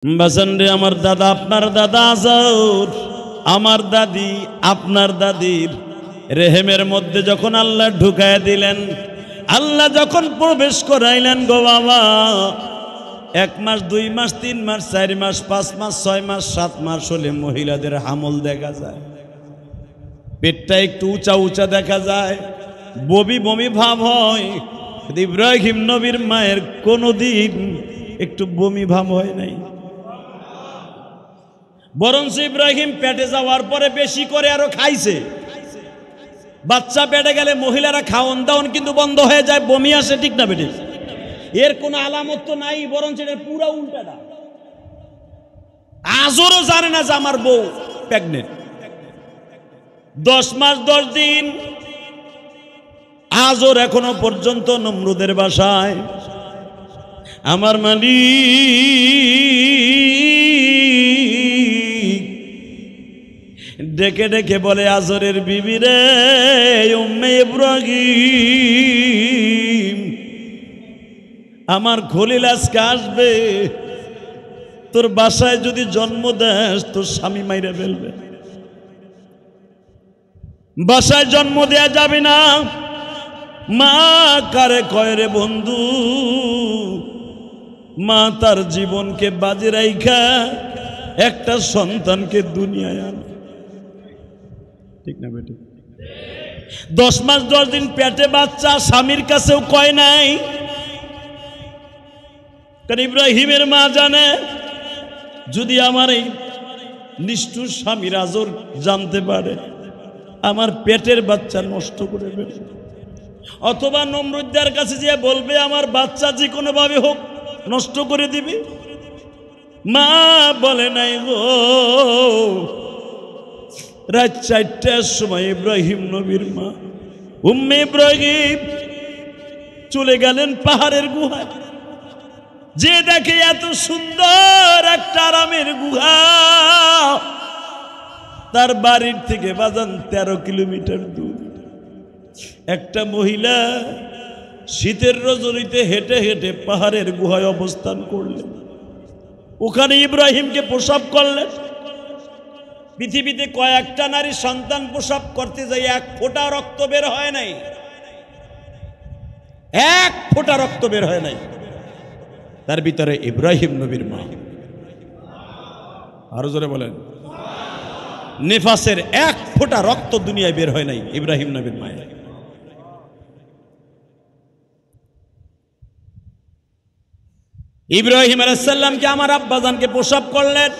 বাজান রে আমার দাদা আপনার দাদা আজাউর, আমার দাদি আপনার দাদির রেহেমের মধ্যে যখন আল্লাহ ঢুকায় দিলেন, আল্লাহ যখন প্রবেশ করাইলেন গো বাবা, 1 মাস 2 মাস 3 মাস 4 মাস 5 মাস 6 মাস 7 মাস হলে মহিলাদের হামল দেখা যায়, পেটটা একটু উঁচা উঁচা দেখা যায়, বমি বমি ভাব হয়। ইব্রাহিম নবীর মায়ের কোনোদিন একটু বমি ভাব হয় নাই, বরঞ্চ ইব্রাহিম পেটে যাওয়ার পরে বেশি করে আরো খাইছে। বাচ্চা পেটে গেলে মহিলারা খাওন দাওন কিন্তু বন্ধ হয়ে যায়, বমি আসে, ঠিক না বেটে? এর কোনো আলামত তো নাই, বরঞ্চ এটা পুরো উল্টাটা। আজও জানে না যে আমার বউ প্রেগনেন্ট। 10 মাস 10 দিন আজর এখনো পর্যন্ত নমরুদের বাসায় আমার মালিক ডেকে ডেকে বলে, আজরের বিবি রে উম্মে ইব্রাহিম, আমার খলিল আজকে আসবে, তোর বাসায় যদি জন্ম দেস তোর স্বামী মাইরে ফেলবে, বাসায় জন্ম দেয়া যাবে না। মা কারে কয় রে বন্ধু, মা তার জীবনকে বাজি রাইখা একটা সন্তানকে দুনিয়ায় আনে, ঠিক না বেটি? 10 মাস 10 দিন পেটে বাচ্চা, স্বামীর কাছেও কয় নাই, কারণ ইব্রাহিমের মা জানে যদি আমার এই নিষ্ঠুর স্বামীর আজর জানতে পারে আমার পেটের বাচ্চা নষ্ট করে ফেলবে, অথবা নমরুদ্দার কাছে যে বলবে আমার বাচ্চা যে কোনো ভাবে হোক নষ্ট করে দিবে। মা বলে নাই গো, রাত 4টার সময় ইব্রাহিম নবীর মা উম্মে ইব্রাহিম চলে গেলেন পাহাড়ের গুহায়, যে দেখে এত সুন্দর একটা আরামের গুহা, তার বাড়ির থেকে বাজান 13 কিলোমিটার দূর। একটা মহিলা শীতের রজনীতে হেঁটে হেঁটে পাহাড়ের গুহায় অবস্থান করলেন, ওখানে ইব্রাহিমকে প্রসব করলেন। পৃথিবীতে কয়েকটা নারী সন্তান প্রসব করতে যাই 1 ফোঁটা রক্ত বের হয় নাই, 1 ফোঁটা রক্ত বের হয় নাই, তার ভিতরে ইব্রাহিম নবীর মা। আরো জোরে বলেন, নেফাসের 1 ফোঁটা রক্ত দুনিয়ায় বের হয় নাই ইব্রাহিম নবীর মায়ের। ইব্রাহিম আলাইহিস সালামকে আমার আব্বাজানকে প্রসব করলেন,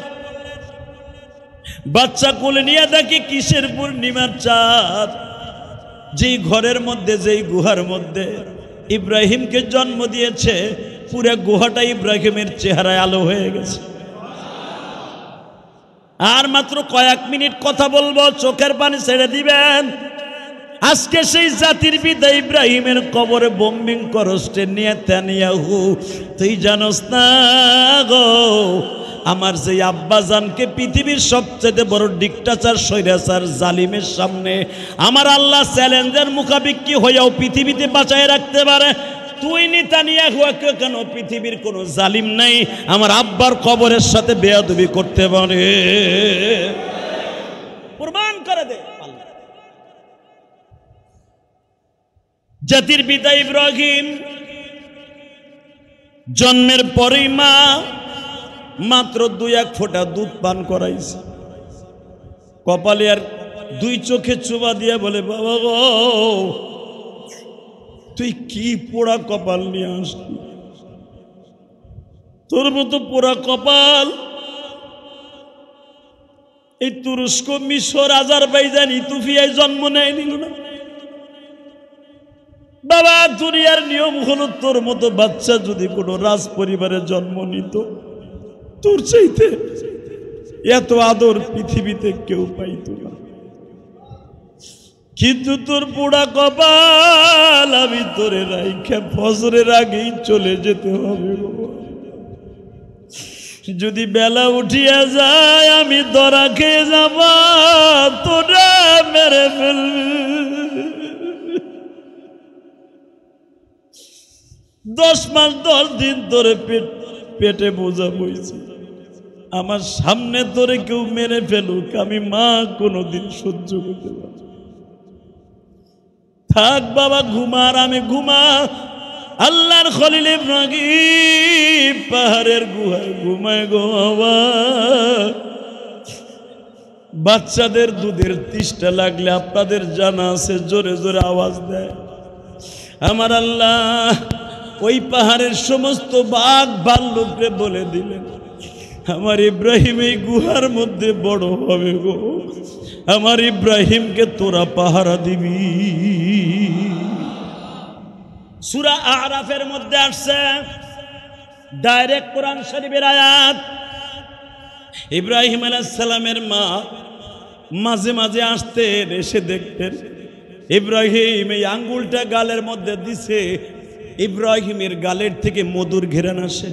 বাচ্চা কোলে নিয়ে দেখি কিসের পূর্ণিমার চাঁদ, যেই ঘরের মধ্যে যেই গুহার মধ্যে ইব্রাহিমকে জন্ম দিয়েছে পুরো গুহাটা ইব্রাহিমের চেহারায় আলো হয়ে গেছে। আর মাত্র কয়েক মিনিট কথা বলবো, চোখের পানি ছেড়ে দিবেন। আজকে সেই জাতির পিতা ইব্রাহিমের কবরে বোম্বিং করস্টে নিয়ে নেতানিয়াহু, তুই জানোস না গো, আমার যে আব্বাজানকে পৃথিবীর সবচেয়ে বড় ডিক্টাচার স্বৈরাচার জালিমের সামনে আমার আল্লাহ চ্যালেঞ্জের মুখাপেক্ষী হয়েও পৃথিবীতে বাঁচায় রাখতে পারে, তুই নেতানিয়াহু কেন পৃথিবীর কোনো জালিম নাই আমার আব্বার কবরের সাথে বেয়াদবি করতে পারে? প্রমাণ করে দে। জাতির পিতা ইব্রাহিম জন্মের পরেই মা মাত্র 2-1 ফোঁটা দুধ পান করাইছে, কপালে আর 2 চোখে চুবা দিয়া বলে, বাবা গো তুই কি পোড়া কপাল নিয়ে আসলি, তোর মতো পোড়া কপাল এই তুরস্ক, মিশর, আজারবাইজান, ইথিওপিয়ায় জন্ম নেয় নিল না। বাবা দুনিয়ার নিয়ম হলো তোর মতো বাচ্চা যদি কোনো রাজ পরিবারে জন্ম নিত, তোর চাইতে এত আদর পৃথিবীতে কেউ পাইত না, কিন্তু তোর পোড়া কপাল আমি তোরে রাইখা ফজরের আগেই চলে যেতে হবে। যদি বেলা উঠিয়া যায় আমি ধরা খেয়ে যাব, তোরা মেরে ফেলবি। 10 মাস 10 দিন ধরে পেটে বোঝা বইছে, আমার সামনে তোরে কেউ মেরে ফেলুক, আমি মা কোনোদিন সহ্য করতে পারব না। থাক বাবা, ঘুমার আমি ঘুমা। আল্লাহর খলিল ইব্রাহিম পাহাড়ের গুহায় ঘুমায় গো বাবা। বাচ্চাদের দুধের তৃষ্ণা লাগলে আপনাদের জানা আছে, জোরে জোরে আওয়াজ দেয়। আমার আল্লাহ ওই পাহাড়ের সমস্ত বাঘ ভাল্লুকরে বলে দিলেন, আমার ইব্রাহিম এই গুহার মধ্যে বড় হবে গো, আমার ইব্রাহিমকে তোরা পাহারা দিবি। সূরা আরাফের মধ্যে আসছে, ডাইরেক্ট কোরআন শরীফের আয়াত। ইব্রাহিম আলাইহিস সালামের মা মাঝে মাঝে আসতেন, এসে দেখতেন ইব্রাহিম এই আঙ্গুলটা গালের মধ্যে দিছে, ইব্রাহিমের গালের থেকে মধুর ঘেরান আসে।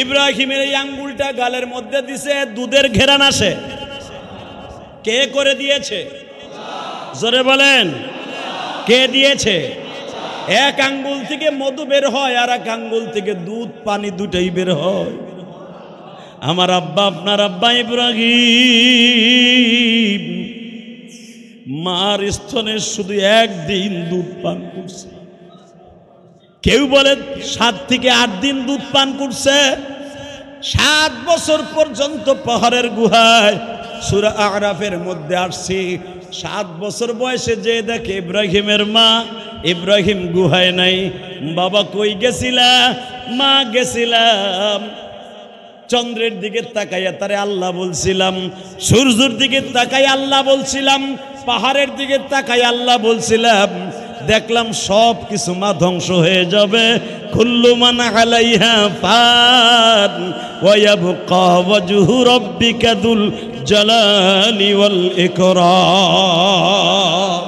ইব্রাহিমের এই আঙ্গুলটা গালের মধ্যে দিছে, দুধের ঘেরান আসে। কে করে দিয়েছে? জোরে বলেন, কে দিয়েছে? এক আঙ্গুল থেকে মধু বের হয়, আর এক আঙ্গুল থেকে দুধ পানি দুটাই বের হয়। আমার আব্বা, আপনার আব্বা ইব্রাহিম মার স্তনে শুধু একদিন দুধ পান করছে। কেউ বলে 7 থেকে 8 দিন দুধ পান করছে। 7 বছর পর্যন্ত পাহাড়ের গুহায়, সূরা আরাফের মধ্যে আসছে। 7 বছর বয়সে যে দেখে ইব্রাহিমের মা, ইব্রাহিম গুহায় নাই। বাবা কই গেছিলা? মা গেছিলাম চন্দ্রের দিকে তাকাইয়া তারে আল্লাহ বলছিলাম, সূর্যের দিকে তাকাই আল্লাহ বলছিলাম, পাহাড়ের দিকে তাকাই আল্লাহ বলছিলাম। দেখলাম সব কিছু মা ধ্বংস হয়ে যাবে। কুল্লু মান আলাইহা ফান ওয়া ইয়াবকা ওয়াজহু রাব্বিকা যুল জালালি ওয়াল ইকরাম।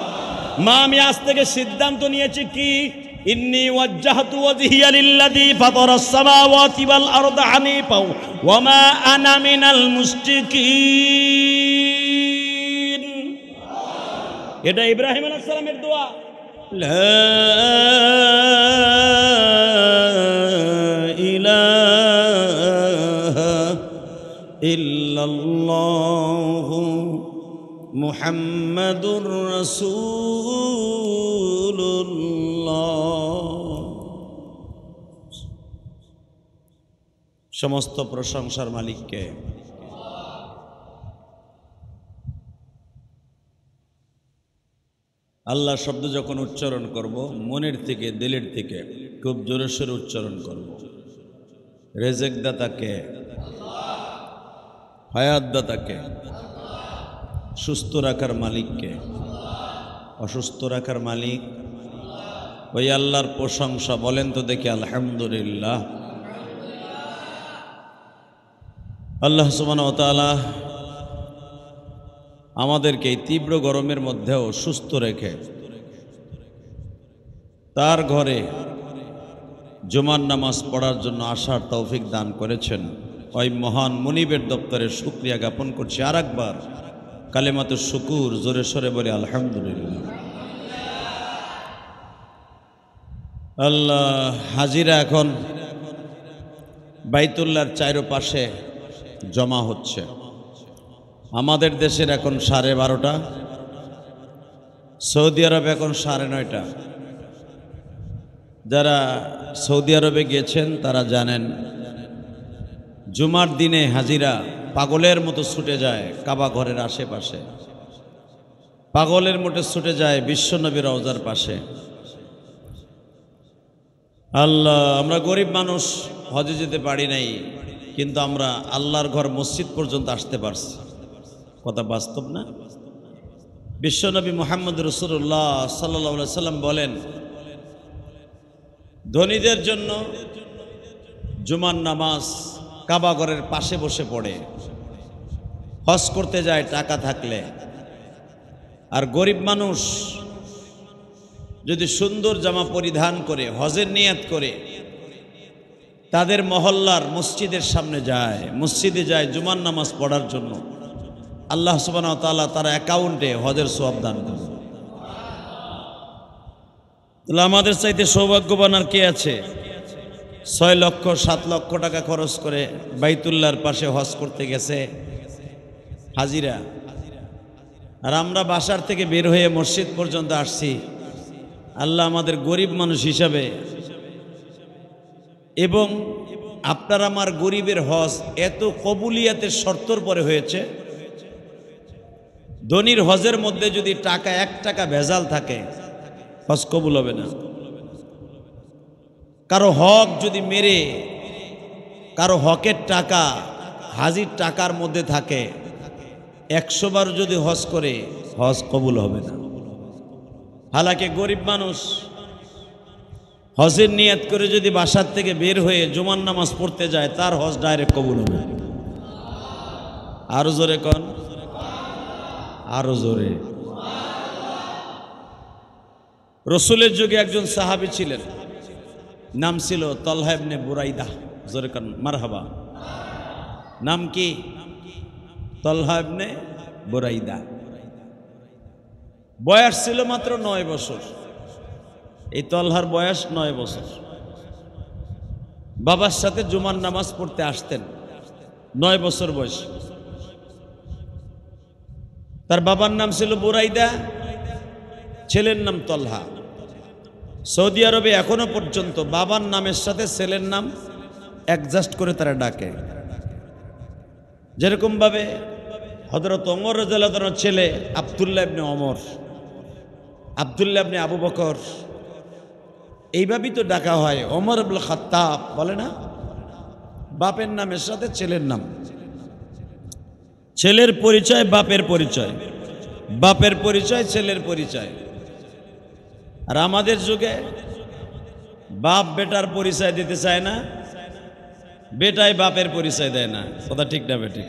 মা আমি আজ থেকে সিদ্ধান্ত নিয়েছি কি, ইন্নী ওয়াজ্জাহতু ওয়াজহিয়া লিল্লাযী ফাতারাস সামাওয়াতি ওয়াল আরদা হানিফা ওয়া মা আনা মিনাল মুশরিকিন। এটা ইব্রাহিম আলাইহিস সালামের দোয়া। লা ইলাহা ইল্লাল্লাহু মুহাম্মাদুর রাসূলুল্লাহ। সমস্ত প্রশংসার মালিককে। আল্লাহ শব্দ যখন উচ্চারণ করব, মনের থেকে, দিলের থেকে খুব জোরে সোরে উচ্চারণ করব। রেজেক দাতাকে, হায়াত দাতাকে, সুস্থ রাখার মালিককে, অসুস্থ রাখার মালিক ওই আল্লাহর প্রশংসা। বলেন তো দেখি আলহামদুলিল্লাহ। আল্লাহ সুবহানাহু ওয়া তাআলা আমাদেরকে এই তীব্র গরমের মধ্যেও সুস্থ রেখে তার ঘরে জুমার নামাজ পড়ার জন্য আসার তৌফিক দান করেছেন। ওই মহান মুনিবের দপ্তরে শুকরিয়া জ্ঞাপন করছি। আর একবার কালেমাতে শুকুর, জোরে সরে বলে আলহামদুলিল্লাহ। আল্লাহ, হাজিরা এখন বাইতুল্লাহর চারপাশে জমা হচ্ছে। আমাদের দেশের এখন 12:30, সৌদি আরব এখন 9:30। যারা সৌদি আরবে গিয়েছেন তারা জানেন, জুমার দিনে হাজিরা পাগলের মতো ছুটে যায় কাবা ঘরের আশেপাশে, পাগলের মতো ছুটে যায় বিশ্বনবী রওজার পাশে। আল্লাহ, আমরা গরিব মানুষ, হজে যেতে পারি নাই, কিন্তু আমরা আল্লাহর ঘর মসজিদ পর্যন্ত আসতে পারছি। কথা বাস্তব না? বিশ্বনবী মুহাম্মদ রাসূলুল্লাহ সাল্লাল্লাহু আলাইহি সাল্লাম বলেন, ধনীদের জন্য জুমার নামাজ কাবা ঘরের পাশে বসে পড়ে, হজ করতে যায় টাকা থাকলে। আর গরিব মানুষ যদি সুন্দর জামা পরিধান করে হজের নিয়াত করে তাদের মহল্লার মসজিদের সামনে যায়, মসজিদে যায় জুমার নামাজ পড়ার জন্য, আল্লাহ সুবহানাহু ওয়া তাআলা তার অ্যাকাউন্টে হজের সওয়াব দান করেন। তাহলে আমাদের চাইতে সৌভাগ্যবান আর কে আছে? 6 লক্ষ 7 লক্ষ টাকা খরচ করে বাইতুল্লাহর পাশে হজ করতে গেছে হাজিরা। আর আমরা বাসার থেকে বের হয়ে মসজিদ পর্যন্ত আসছি। আল্লাহ আমাদের গরিব মানুষ হিসাবে এবং আপনার আমার গরিবের হজ এত কবুলিয়াতের শর্তর পরে হয়েছে। ধনীর হজের মধ্যে যদি টাকা 1 টাকা ভেজাল থাকে হজ কবুল হবে না। কারো হক যদি মেরে কারো হকের টাকা হাজির টাকার মধ্যে থাকে 100 বার যদি হজ করে হজ কবুল হবে না। হালাকে গরিব মানুষ হজের নিয়ত করে যদি বাসার থেকে বের হয়ে জুমার নামাজ পড়তে যায় তার হজ ডাইরেক্ট কবুল হবে। আরো জোরে কোন, আরো জোরে। রসুলের যুগে একজন সাহাবী ছিলেন, নাম ছিল তলহা ইবনে বুরাইদা। জোরে কোন মারহাবা। নাম কি? তলহা ইবনে বুরাইদা। বয়স ছিল মাত্র 9 বছর। এই তলহার বয়স 9 বছর। বাবার সাথে জুমার নামাজ পড়তে আসতেন 9 বছর বয়স। তার বাবার নাম ছিল বুরাইদা, ছেলের নাম তলহা। সৌদি আরবে এখনো পর্যন্ত বাবার নামের সাথে ছেলের নাম অ্যাডজাস্ট করে তারা ডাকে। যেরকম ভাবে হযরত ওমর রাদিয়াল্লাহু তাআলার ছেলে আব্দুল্লাহ ইবনে ওমর, আব্দুল্লাহ ইবনে আবু বকর, এইভাবেই তো ডাকা হয়। ওমর ইবনে খাত্তাব বলে না? বাপের নামের সাথে ছেলের নাম। ছেলের পরিচয় বাপের পরিচয়, বাপের পরিচয় ছেলের পরিচয়। আর আমাদের যুগে বাপ বেটার পরিচয় দিতে চায় না, বেটাই বাপের পরিচয় দেয় না। কথা ঠিক না বেঠিক?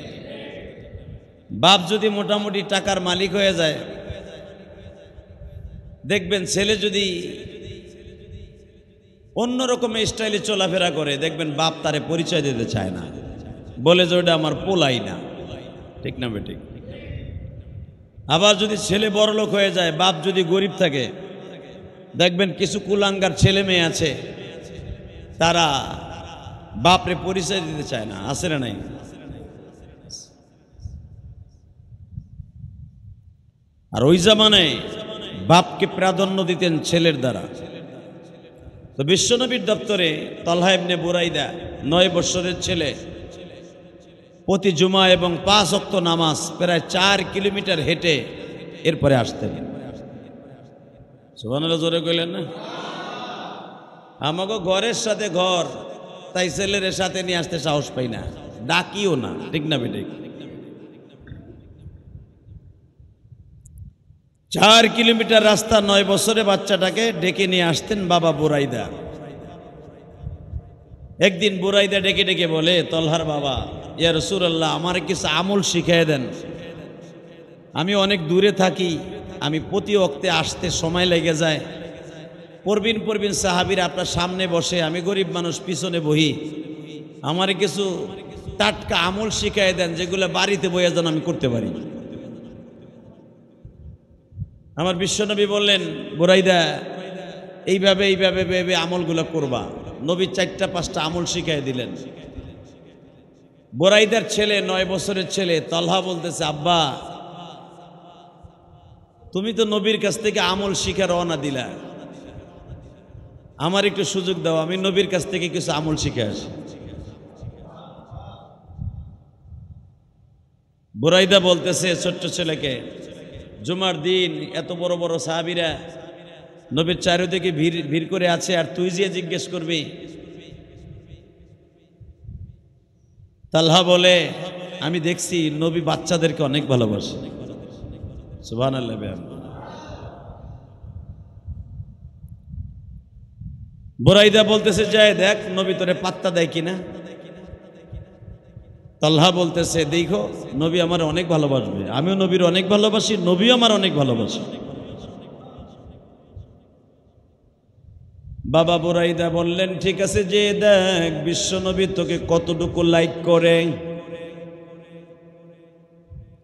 বাপ যদি মোটামুটি টাকার মালিক হয়ে যায়, দেখবেন ছেলে যদি অন্যরকম স্টাইলে চলাফেরা করে, দেখবেন বাপ তারে পরিচয় দিতে চায় না, বলে যে ওটা আমার পোলাই না। ঠিক না বেঠিক? আবার যদি ছেলে বড়লোক হয়ে যায়, বাপ যদি গরিব থাকে, দেখবেন কিছু কুলাঙ্গার ছেলে মেয়ে আছে, তারা বাপরে পরিচয় দিতে চায় না। আছে না নাই? আর ওই জামানায় বাপকে প্রাধান্য দিতেন ছেলের দ্বারা। তো বিশ্বনবীর দপ্তরে তলহা ইবনে বুরাইদা 9 বছরের ছেলে প্রতি জুমা এবং 5 ওয়াক্ত নামাজ প্রায় 4 কিলোমিটার হেঁটে এরপরে আসতেন। সুবহানাল্লাহ জোরে কইলেন না? আমাকে ঘরের সাথে ঘর, তাই ছেলের সাথে নিয়ে আসতে সাহস পাই না, ডাকিও না। ঠিক না বেঠিক? 4 কিলোমিটার রাস্তা 9 বছরের বাচ্চাটাকে ডেকে নিয়ে আসতেন বাবা বুরাইদা। একদিন বুরাইদা ডেকে ডেকে বলে, তলহার বাবা, ইয়া রাসূলুল্লাহ, আমার কিছু আমল শিখিয়ে দেন। আমি অনেক দূরে থাকি, আমি প্রতি ওয়াক্তে আসতে সময় লেগে যায়। পরবিন সাহাবীরা আপনার সামনে বসে, আমি গরিব মানুষ পিছনে বহি। আমার কিছু টাটকা আমল শিখিয়ে দেন, যেগুলো বাড়িতে বইয়া যেন আমি করতে পারি। আমার বিশ্বনবী বললেন, বুরাইদা, এইভাবে এইভাবে ভেবে আমলগুলো করবা। নবী 4-5টা আমল শিখিয়ে দিলেন। বুরাইদার ছেলে 9 বছরের ছেলে তলহা বলতেছে, আব্বা, তুমি তো নবীর কাছ থেকে আমল শিখে রওনা দিলা, আমার একটু সুযোগ দাও, আমি নবীর কাছ থেকে কিছু আমল শিখে আসি। বুরাইদা বলতেছে ছোট্ট ছেলেকে, জুমার দিন এত বড় বড় সাহাবীরা নবীর চারিদিকে ভিড় করে আছে, আর তুই যে জিজ্ঞেস করবি? তালহা বলে, আমি দেখছি নবী বাচ্চাদেরকে অনেক ভালোবাসে। সুবহানাল্লাহ। বুরাইদা বলতেছে, যায় দেখ নবী তোরে পাত্তা দেয় কিনা। তালহা বলতেছে, দেখো নবী আমার অনেক ভালোবাসবে, আমিও নবীর অনেক ভালোবাসি, নবীও আমার অনেক ভালোবাসে। বাবা বুরাইদা বললেন, ঠিক আছে, যে দেখ বিশ্ব নবী তোকে কতটুকু লাইক করে।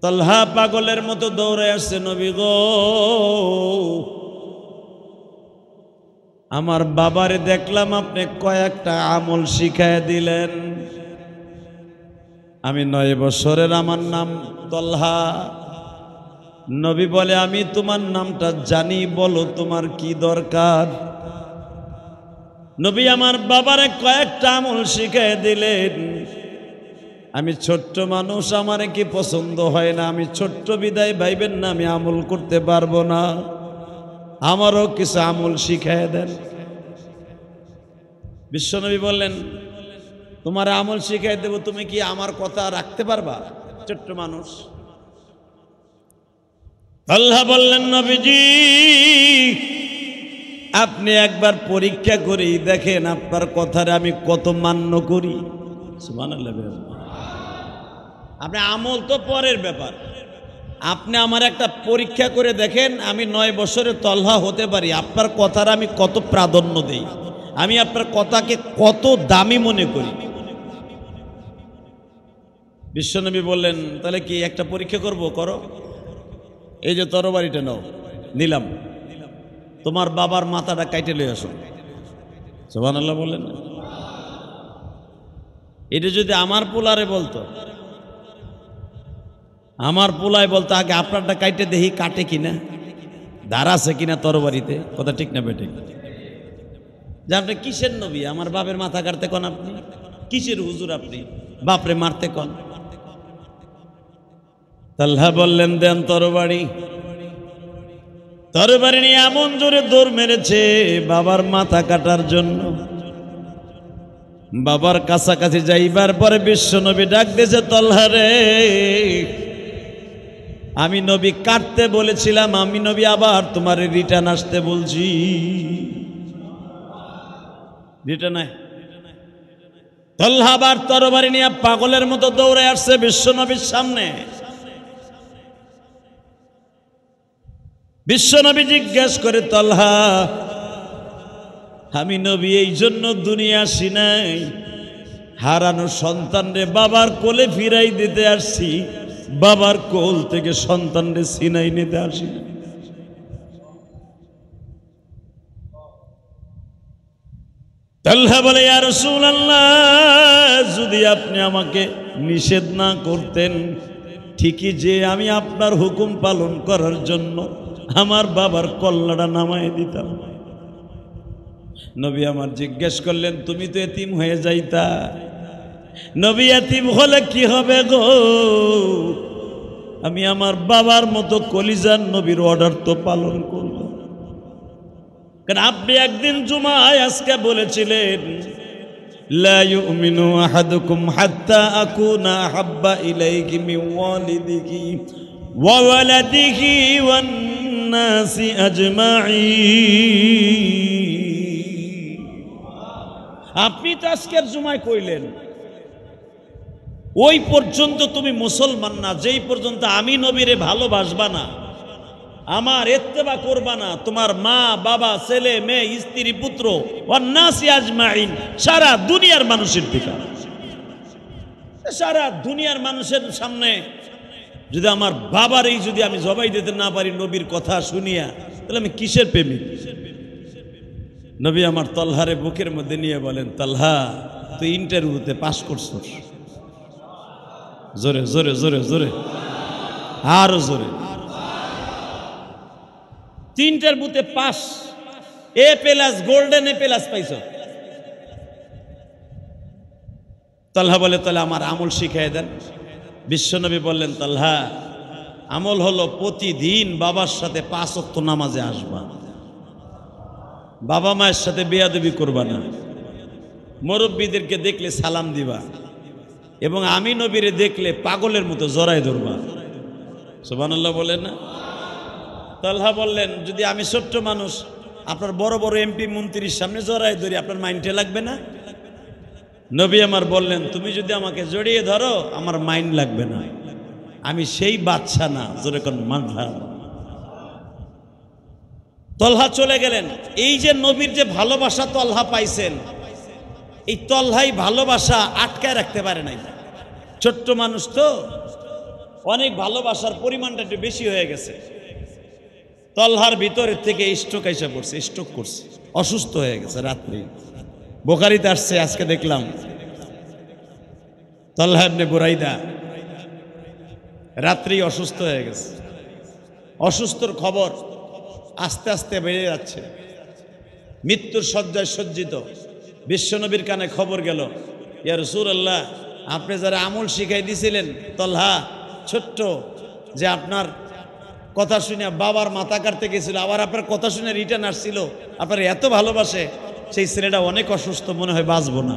তালহা পাগলের মতো দৌড়ে আসছে, নবী গো, আমার বাবারে দেখলাম আপনি কয়েকটা আমল শিখায় দিলেন। আমি 9 বছরের, আমার নাম তলহা। নবী বলে আমি তোমার নামটা জানি, বলো তোমার কি দরকার। নবী আমার বাবারে কয়েকটা আমল শিখায় দিলেন। আমি ছোট্ট মানুষ, আমার কি পছন্দ হয় না, আমি ছোট্ট বিদায় ভাইবেন না আমি আমল করতে পারবো না, আমারও কিছু আমল শিখায় দেন। বিশ্বনবী বললেন তোমার আমল শিখাই দেব, তুমি কি আমার কথা রাখতে পারবা? ছোট্ট মানুষ। আল্লাহ বললেন নবীজি আপনি একবার পরীক্ষা করেই দেখেন আপনার কথারে আমি কত মান্য করি। সুবহানাল্লাহ। আপনি আমল তো পরের ব্যাপার, আপনি আমার একটা পরীক্ষা করে দেখেন আমি 9 বছরের তলহা হতে পারি, আপনার কথার আমি কত প্রাধান্য দেই, আমি আপনার কথাকে কত দামি মনে করি। বিশ্বনবী বললেন তাহলে কি একটা পরীক্ষা করব? করো। এই যে তরবারিটা নাও, নিলাম, তোমার বাবার মাথাটা কাইটে লয়ে আসো। সুবহানাল্লাহ বললেন। এটা যদি আমার পোলারে বলতো, আমার পোলায় বলতো আগে আপনারটা কাইটে দেখি কাটে কিনা, ধার আছে কিনা তরবারিতে, কথা ঠিক না বেঠিক? যে আপনি কিসের নবী, আমার বাপের মাথা কাটতে কোন, আপনি কিসের হুজুর, আপনি বাপরে মারতে কোন? তালহা বললেন দেন তরবারি। তরবারি নিয়ে এমন জোরে দৌড় মেরেছে বাবার মাথা কাটার জন্য। বাবার কাছাকাছি যাইবার পরে বিশ্বনবী ডাক দিয়েছে তলহা রে, আমি নবী কাটতে বলেছিলাম, আমি নবী আবার তোমার রিটার্ন আসতে বলছি। রিটার্ন আয়। তলহা আবার তরবারি নিয়ে পাগলের মতো দৌড়ে আসছে বিশ্বনবীর সামনে। বিশ্বনবী জিজ্ঞেস করে তলহা আমি নবী এই জন্য দুনিয়া আসি নাই, হারানো সন্তানরে বাবার কোলে ফিরাই দিতে আসছি, বাবার কোল থেকে সন্তানরে ছিনাই নিতে আসি। তালহা বলে ইয়া রাসূলুল্লাহ যদি আপনি আমাকে নিষেধ না করতেন, ঠিকই যে আমি আপনার হুকুম পালন করার জন্য আমার বাবার কল্লাটা নামায় দিতাম। নবী আমার জিজ্ঞেস করলেন তুমি তো এতিম হয়ে যাইতা। নবী এতিম হলে কি হবে গো, আমি আমার বাবার মতো কলিজার নবীর অর্ডার তো পালন করব। কারণ আপনি একদিন জুমায় আজকে বলেছিলেন লা ইউমিনু আহাদুকুম হাত্তা আকুনা আহাব্বা ইলাইহি মিন ওয়ালিদিহি ওয়া ওয়ালাদিহি ওয়ান নাসি আজমাইন। আপনি তো আজকের জুমায় কইলেন ওই পর্যন্ত তুমি মুসলমান না যেই পর্যন্ত আমি নবীরে ভালোবাসবা না, আমার ইত্তেবা করবা না, তোমার মা বাবা ছেলে মেয়ে স্ত্রী পুত্র ওয়ান্নাসি আজমাইন সারা দুনিয়ার মানুষের দিকে, সারা দুনিয়ার মানুষের সামনে যদি আমার বাবারই যদি আমি জবাই দিতে না পারি নবীর কথা শুনিয়া, তাহলে আমি কিসের প্রেমিক? নবী আমার তলহারে বুকের মধ্যে নিয়ে বলেন তলহা তুই ইন্টারভিউতে পাস করছস। জোরে জোরে জোরে জোরে আরো জোরে। 3টার বুথে pass, A plus golden A plus পাইছ। তলহা বলে তাহলে আমার আমল শিখাই দেন। বিশ্বনবী বললেন তলহা আমল হলো প্রতিদিন বাবার সাথে 5 ওয়াক্ত নামাজে আসবা, বাবা মায়ের সাথে বেয়াদবি করবা না, মুরব্বীদেরকে দেখলে সালাম দিবা, এবং আমি নবীরে দেখলে পাগলের মতো জড়ায় ধরবা। সুবহানাল্লাহ বলেন না? তলহা বললেন যদি আমি ছোট্ট মানুষ আপনার বড় বড় এমপি মন্ত্রীর সামনে জড়ায় ধরি আপনার মাইন্ডে লাগবে না? নবী আমার বললেন তুমি যদি আমাকে জড়িয়ে ধরো আমার মাইন্ড লাগবে না, আমি সেই বাদশা না। জোরে কোন মানহা। তলহা চলে গেলেন। এই যে নবীর যে ভালোবাসা তলহা পাইছেন, এই তলহাই ভালোবাসা আটকায় রাখতে পারে নাই। ছোট্ট মানুষ তো অনেক ভালোবাসার পরিমাণটা একটু বেশি হয়ে গেছে। তলহার ভিতরের থেকে স্ট্রোক এসে পড়ছে, স্ট্রোক করছে, অসুস্থ হয়ে গেছে রাত্রি। বুখারীতে আসছে, আজকে দেখলাম তালহা ইবনে বুরাইদা রাত্রি অসুস্থ হয়ে গেছে। অসুস্থর খবর আস্তে আস্তে বেড়ে যাচ্ছে, মৃত্যুর শয্যায় সজ্জিত। বিশ্বনবীর কানে খবর গেল, ইয়া রাসূলুল্লাহ, আপনি যারা আমল শিখাই দিয়েছিলেন তলহা ছোট্ট, যে আপনার কথা শুনে বাবার মাথা কাটতে গেছিল, আবার আপনার কথা শুনে রিটার্ন আসছিল, আপনার এত ভালোবাসে, সেই ছেলেটা অনেক অসুস্থ, মনে হয় বাঁচবো না।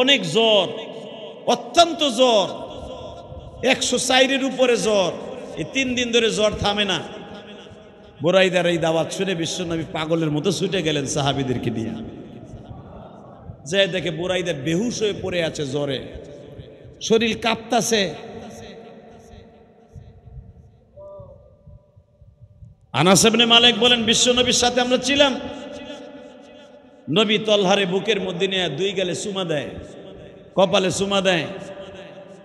অনেক জ্বর, অত্যন্ত জ্বর, 104-এর উপরে জ্বর। এই 3 দিন ধরে জ্বর থামে না। বুরাইদার এই দাওয়াত শুনে বিশ্বনবী পাগলের মতো ছুটে গেলেন সাহাবীদেরকে নিয়ে। যে দেখে বুরাইদা বেহুশ হয়ে পড়ে আছে জ্বরে, শরীর কাঁপতাছে। আনাস ইবনে মালিক বলেন, বিশ্বনবীর সাথে আমরা ছিলাম। নবী তলহারে বুকের মধ্যে নিয়ে 2 গালে চুমা দেয়, কপালে চুমা দেয়।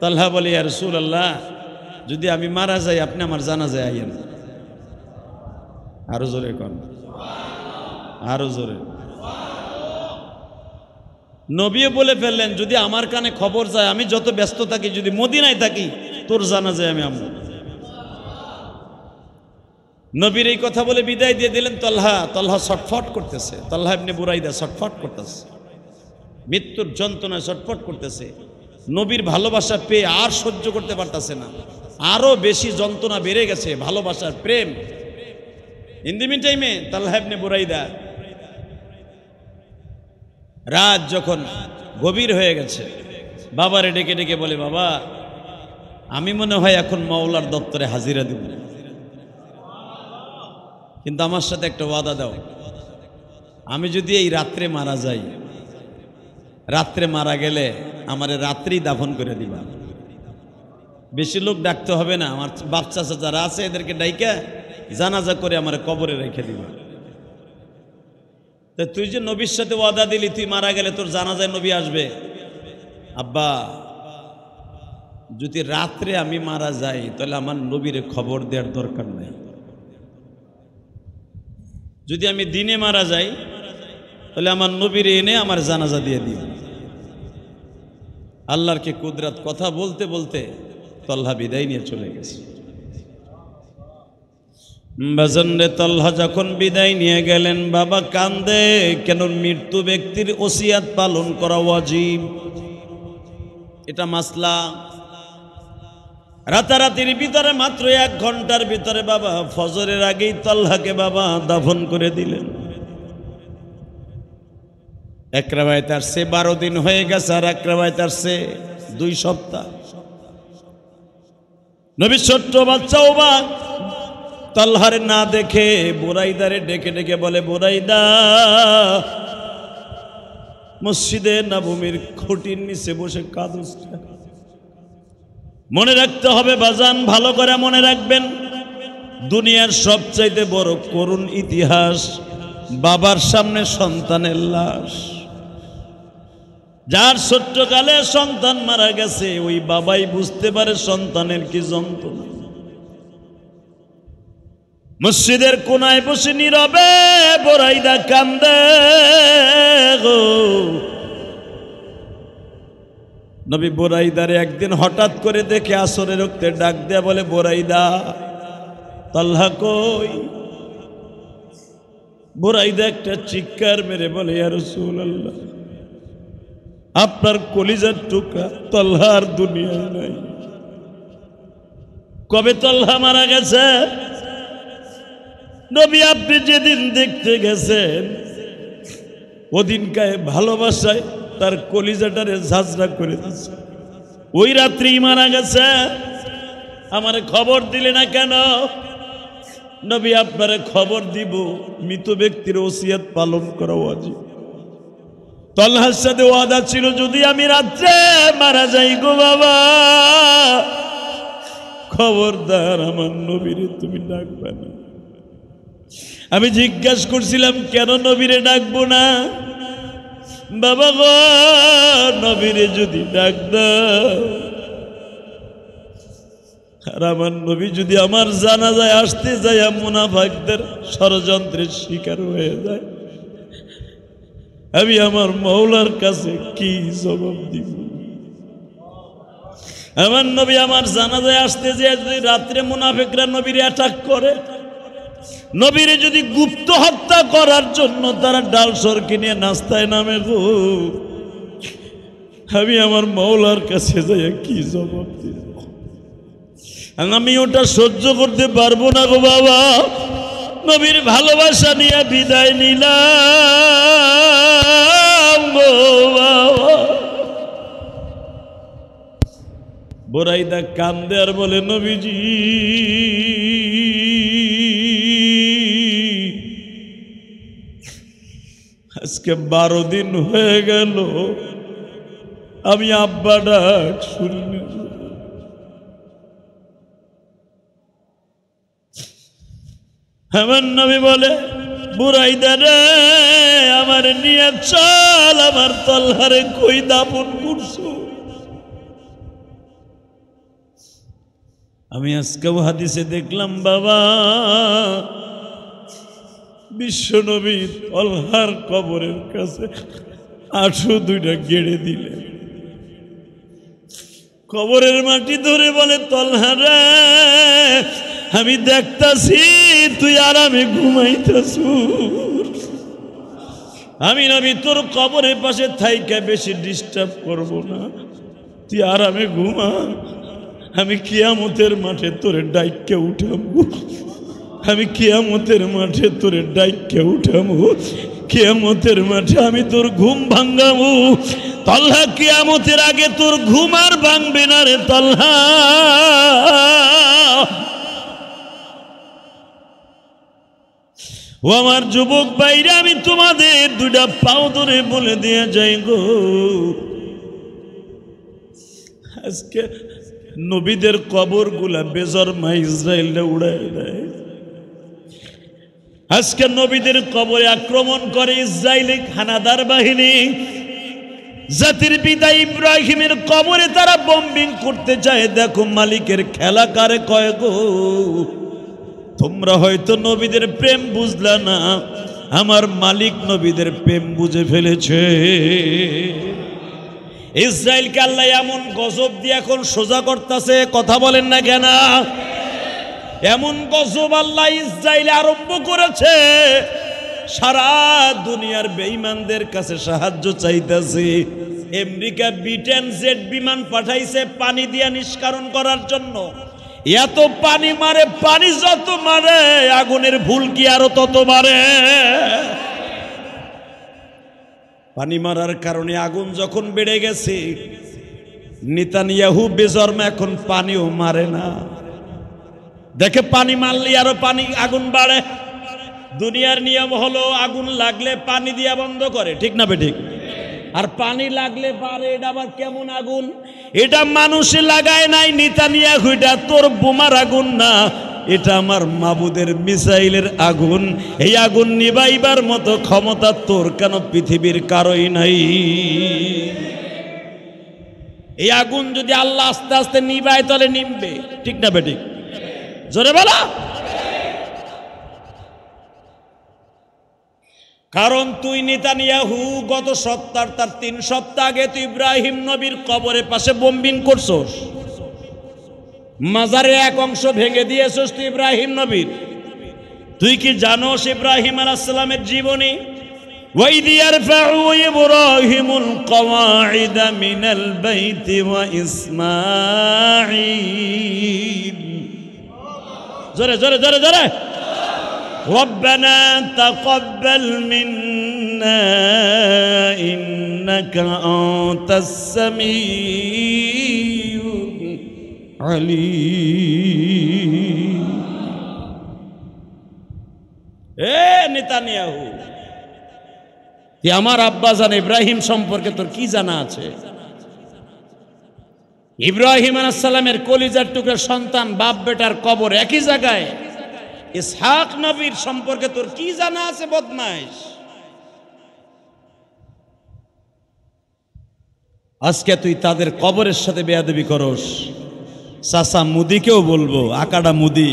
তলহা বলে, ইয়া রাসূলুল্লাহ, যদি আমি মারা যাই আপনি আমার জানাজায় আইয়েন। আরো জোরে কোন, আরো জোরে। নবীও বলে ফেললেন, যদি আমার কানে খবর যায়, আমি যত ব্যস্ত থাকি, যদি মদিনায় থাকি, তোর জানাজায় আমি আমব। নবীর এই কথা বলে বিদায় দিয়ে দিলেন। তলহা ছটফট করতেছে, তলহা ইবনে বুরাইদা ছটফট করতেছে, মৃত্যুর যন্ত্রণায় ছটফট করতেছে। নবীর ভালোবাসা পেয়ে আর সহ্য করতে পারতেছে না, আরো বেশি যন্ত্রণা বেড়ে গেছে, ভালোবাসার প্রেম। ইন দি মিন টাইমে তলহা ইবনে বুরাইদা রাত যখন গভীর হয়ে গেছে, বাবারে ডেকে ডেকে বলে, বাবা, আমি মনে হয় এখন মাওলার দপ্তরে হাজিরা দেব, কিন্তু আমার সাথে একটা ওয়াদা দাও, আমি যদি এই রাত্রে মারা যাই, রাত্রে মারা গেলে আমারে রাত্রেই দাফন করে দিবা, বেশি লোক ডাকতে হবে না, আমার বাপ চাচা যারা আছে এদেরকে ডাইকা জানাজা করে আমার কবরে রেখে দিবা। তা তুই যে নবীর সাথে ওয়াদা দিলি, তুই মারা গেলে তোর জানাজায় নবী আসবে। আব্বা, যদি রাত্রে আমি মারা যাই, তাহলে আমার নবীরে খবর দেওয়ার দরকার নেই। যদি আমি দিনে মারা যাই, তাহলে আমার নবীরে এনে আমার জানাজা দিয়ে দিই। আল্লাহর কি কুদরত! কথা বলতে বলতে তলহা বিদায় নিয়ে চলে গেছে। বাজানরে, তলহা যখন বিদায় নিয়ে গেলেন, বাবা কান্দে। কেন? মৃত্যু ব্যক্তির ওসিয়াত পালন করা ওয়াজিব, এটা মাসলা। রাতারাতির ভিতরে, মাত্র 1 ঘন্টার ভিতরে বাবা ফজরের আগেই তলহাকে বাবা দাফন করে দিলেন। এক রাওয়ায়াত আসছে 12 দিন হয়ে গেছে, আর এক রাওয়ায়াত আসছে 2 সপ্তাহ। নবী ছোট্ট বাচ্চা অবাক, তলহারে না দেখে বুরাইদারে ডেকে ডেকে বলে, বুরাইদা, মসজিদে নববীর খুঁটির নিচে বসে কাঁদছ। মনে রাখতে হবে বাজান, ভালো করে মনে রাখবেন, দুনিয়ার সবচাইতে বড় করুণ ইতিহাস বাবার সামনে সন্তানের লাশ। যার ছোট্টকালে সন্তান মারা গেছে, ওই বাবাই বুঝতে পারে সন্তানের কি যন্ত্রণা। মসজিদের কোনায় বসে নীরবে বুরাইদা কান্দে গো। নবী বুরাইদারে একদিন হঠাৎ করে দেখে আসরের রক্তে ডাক দেয়া বলে, বুরাইদা, তলহা কই? বুরাইদা একটা চিৎকার মেরে বলে, ইয়া রাসূলুল্লাহ, আপনার কলিজার টুকরা তলহা আর দুনিয়ায় নাই। কবে তলহা মারা গেছে? নবী, আপনি যেদিন দেখতে গেছেন, ওদিনকায় ভালোবাসায় তার কলিজাটারে ঝাঁঝরা করে দিচ্ছে, ওই রাত্রেই মারা গেছে। আমারে খবর দিলে না কেন? নবী, আপনারে খবর দিব, মৃত ব্যক্তির ওসিয়ত পালন করা ওয়াজিব। তলহার সাথে ওয়াদা ছিল, যদি আমি রাত্রে মারা যাই গো বাবা, খবরদার আমার নবীরে তুমি ডাকবে না। আমি জিজ্ঞাসা করছিলাম, কেন নবীরে ডাকবো না? বাবা গো, নবীরে যদি ডাক দাও, আর আমার নবী যদি আমার জানাজায় আসতে যায় মুনাফিকদের ষড়যন্ত্রের শিকার হয়ে যায়, আমি আমার মওলার কাছে কি জবাব দিব? আমার নবী আমার জানাজায় আসতে যে রাত্রে মুনাফিকরা নবীর অ্যাটাক করে, নবীরে যদি গুপ্ত হত্যা করার জন্য তারা ডাল সরকি নিয়ে নাস্তায় নামে গো, আমি আমার মওলার কাছে যাই কি জবাব দিব? আমি ওটা সহ্য করতে পারবো না গো বাবা। নবীর ভালোবাসা নিয়ে বিদায় নিলাম গো বাবা। বুরাইদা কান্দে আর বলে, নবীজি আজকে 12 দিন হয়ে গেল আমি আব্বা ডাক শুনিনি। আমার নবী বলে, বুরাইদা রে আমার নিয়ে চল, আমার তলহারে কই দাফন করছো? আমি আজকেও হাদিসে দেখলাম বাবা, বিশ্ব নবী তলহার কবরের কাছে 802টা গেড়ে দিলে। কবরের মাটি ধরে বলে, তলহা রে আমি দেখতাছি তুই আরামে ঘুমাইতাছু, আমি নবী তোর কবরের পাশে থাইকা বেশি ডিস্টার্ব করব না, তুই আরামে ঘুমা। আমি কিয়ামতের মাঠে তোরে ডাইকে উঠাবো, আমি কিয়ামতের মাঠে তোরে ডাইকে উঠাবো, কিয়ামতের মাঠে আমি তোর ঘুম ভাঙ্গাবো। তলহা কিয়ামতের আগে তোর ঘুম আর ভাঙবে না রে তলহা। ও আমার যুবক ভাইরা, আমি তোমাদের 2টা পাও ধরে বলে দিয়ে যাই গো, আজকে নবীদের কবর গুলা বেজরমা ইসরায়েলরা উড়ায় দেয়। আজকে নবীদের কবরে আক্রমণ করে ইসরায়েলি হানাদার বাহিনী। জাতির পিতা ইব্রাহিমের কবরে তারা বম্বিং করতে চায়। দেখো মালিকের খেলা কারে কয় গো। তোমরা হয়তো নবীদের প্রেম বুঝলা না, আমার মালিক নবীদের প্রেম বুঝে ফেলেছে। ইসরায়েলকে আল্লাহ এমন গজব দিয়ে এখন সোজা করতেছে, কথা বলেন না কেন? এমন গজব আল্লাহ ইসরায়েল আরম্ভ করেছে, সারা দুনিয়ার বেঈমানদের কাছে সাহায্য চাইতেছে। আমেরিকা ব্রিটেন জেট বিমান পাঠাইছে পানি দিয়া নিষ্কাশন করার জন্য। এত পানি মারে, পানি যত মারে আগুনের ভুলকি আরো তত মারে। পানি মারার কারণে আগুন যখন বেড়ে গেছে, নেতানিয়াহু বেজরমা এখন পানিও মারে না। দেখে পানি মারলে আরো পানি আগুন বাড়ে। দুনিয়ার নিয়ম হলো আগুন লাগলে পানি দিয়া বন্ধ করে, ঠিক না বেঠিক? আর পানি লাগলে পারে। এটা আবার কেমন আগুন? এটা মানুষে লাগায় নাই নেতানিয়াহু, এটা তোর বোমার আগুন না, এটা আমার মাবুদের মিসাইলের আগুন। এই আগুন নিবাইবার মতো ক্ষমতা তোর কেন পৃথিবীর কারোই নাই। এই আগুন যদি আল্লাহ আস্তে আস্তে নিবায় তাহলে নিমবে, ঠিক না বেঠিক? জোরে বলো। কারণ তুই নেতানিয়াহু গত সপ্তাহ, তার 3 সপ্তাহ আগে তুই ইব্রাহিম নবীর কবরের পাশে বম্বিং করছস, মাজারে এক অংশ ভেঙে দিয়েছস তুই ইব্রাহিম নবীর। তুই কি জানোস ইব্রাহিম আলাইহিস সালামের জীবনী? وَإِذْ يَرْفَعُ إِبْرَاهِيمُ الْقَوَاعِدَ مِنَ الْبَيْتِ وَإِسْمَاعِيلُ। জোরে জোরে জোরে জোরে। ربنا تقبل منا إنك أنت السميع العليم। নেতানিয়াহু, আমার আব্বাজান ইব্রাহিম সম্পর্কে তোর কি জানা আছে? ইব্রাহিম আলাইহিস সালামের কলিজার টুকরা সন্তান, বাপ বেটার কবর একই জায়গায়। ইসহাক নবীর সম্পর্কে তোর কি জানা আছে বদমাইশ? আজকে তুই তাদের কবরের সাথে বেয়াদবি করস। চাচা মুদিকেও বলবো, আকাডা মুদি,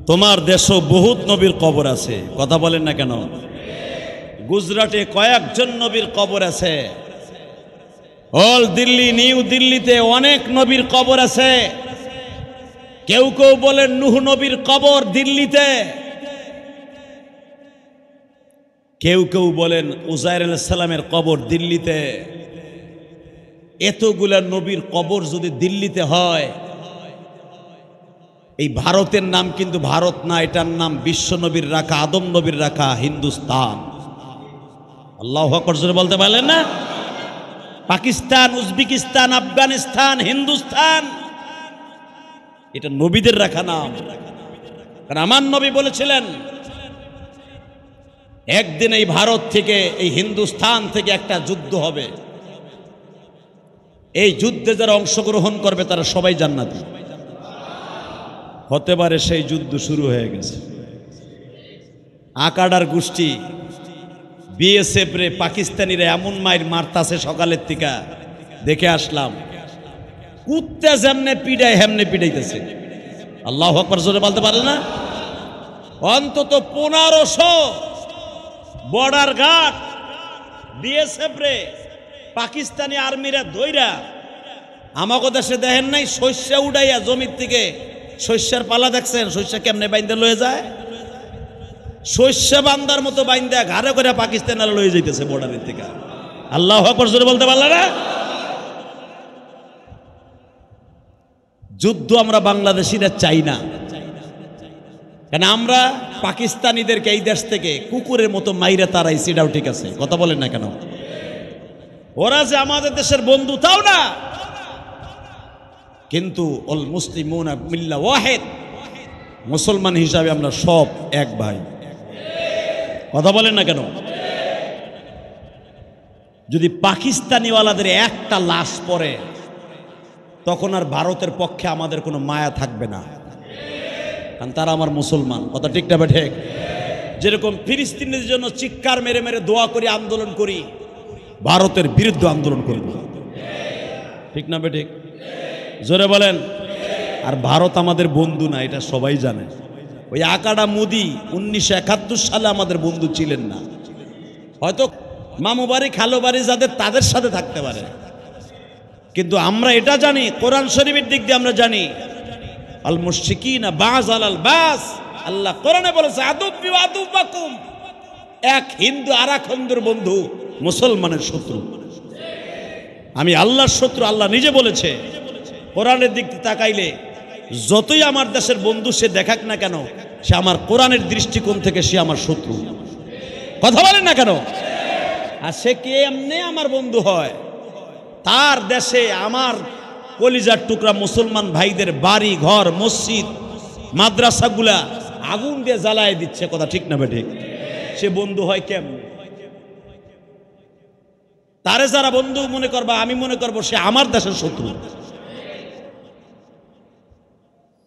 তোমার দেশও বহুত নবীর কবর আছে, কথা বলেন না কেন? গুজরাটে কয়েকজন নবীর কবর আছে, অল দিল্লি নিউ দিল্লিতে অনেক নবীর কবর আছে। কেউ কেউ বলেন নূহ নবীর কবর দিল্লিতে, কেউ কেউ বলেন উজাইর আলাইহিস সালামের কবর দিল্লিতে। এতগুলা নবীর কবর যদি দিল্লিতে হয়, এই ভারতের নাম কিন্তু ভারত না, এটার নাম বিশ্ব নবীর রাখা, আদম নবীর রাখা হিন্দুস্তান। আল্লাহু আকবার জোরে বলতে পারলেন না? পাকিস্তান, উজবেকিস্তান, আফগানিস্তান, হিন্দুস্তান, এটা নবীদের রাখা নাম। কারণ আমার নবী বলেছিলেন একদিন এই ভারত থেকে, এই হিন্দুস্তান থেকে একটা যুদ্ধ হবে, এই যুদ্ধে যারা অংশগ্রহণ করবে তারা সবাই জান্নাতি হতে পারে। সেই যুদ্ধ শুরু হয়ে গেছে। আকাডার গোষ্ঠী বিএসএফ রে পাকিস্তানিরা এমন মাইর মারতাছে সকালের থেকে, দেখে আসলাম। কুত্তা যেমনে পিড়ায় হেমনে পিড়াইতেছে। আল্লাহু আকবার জোরে বলতে পারে না? অন্তত 1500 বর্ডার গার্ড বিএসএফ রে পাকিস্তানি আর্মিরা ধইরা, আমাকে দেশে দেখেন নাই শস্য উড়াইয়া জমির থেকে শস্যের পালা দেখছেন? শস্য কেমনে বাইন্দা লয়ে যায়? শস্য বান্দার মতো বাইন্দা ঘাড়ে করে পাকিস্তান লয়ে যাইতেছে বর্ডারের থেকে। আল্লাহু আকবার জোরে বলতে পারল না? যুদ্ধ আমরা বাংলাদেশিরা চাই না, কেন আমরা পাকিস্তানিদেরকে এই দেশ থেকে কুকুরের মতো মাইরা তারাই, সেটাও ঠিক আছে, কথা বলেন না কেন? ওরা যে আমাদের দেশের বন্ধু তাও না, কিন্তু অল মুসলিমুনা মিল্লা ওয়াহিদ, মুসলমান হিসাবে আমরা সব এক ভাই, কথা বলেন না কেন? যদি পাকিস্তানিওয়ালাদের একটা লাশ পড়ে তখন আর ভারতের পক্ষে আমাদের কোনো মায়া থাকবে না, কারণ তারা আমার মুসলমান, কথা ঠিক না ঠিক? যেরকম ফিলিস্তিনের জন্য চিৎকার মেরে মেরে দোয়া করি, আন্দোলন করি, ভারতের বিরুদ্ধে আন্দোলন করব, ঠিক না ঠিক? জোরে বলেন। আর ভারত আমাদের বন্ধু না, এটা সবাই জানে। ওই আকাডা মোদি 1971 সালে আমাদের বন্ধু ছিলেন না, হয়তো মামু বাড়ি খালো বাড়ি যাদের তাদের সাথে থাকতে পারে, কিন্তু আমরা এটা জানি, কোরআন শরীফের দিক দিয়ে আমরা জানি আল মুশরিকিনা বাজ আলাল বাস। আল্লাহ কোরআনে বলেছে আদুব্বি ওয়া আদুব্বাকুম, এক হিন্দু আর এক হিন্দুর বন্ধু মুসলমানের শত্রু। আমি আল্লাহর শত্রু, আল্লাহ নিজে বলেছে। কোরআনের দিক থেকে তাকাইলে যতই আমার দেশের বন্ধু সে দেখাক না কেন, সে আমার কোরআনের দৃষ্টিকোণ থেকে সে আমার শত্রু, কথা বলেন না কেন? আর সে কে এমনি আমার বন্ধু হয়? তার দেশে আমার কলিজার টুকরা মুসলমান ভাইদের বাড়ি ঘর মসজিদ মাদ্রাসাগুলা আগুন দিয়ে জ্বালায় দিচ্ছে, কথা ঠিক না ঠিক? সে বন্ধু হয় কেমন? তারে যারা বন্ধু মনে করবা, আমি মনে করবো সে আমার দেশের শত্রু।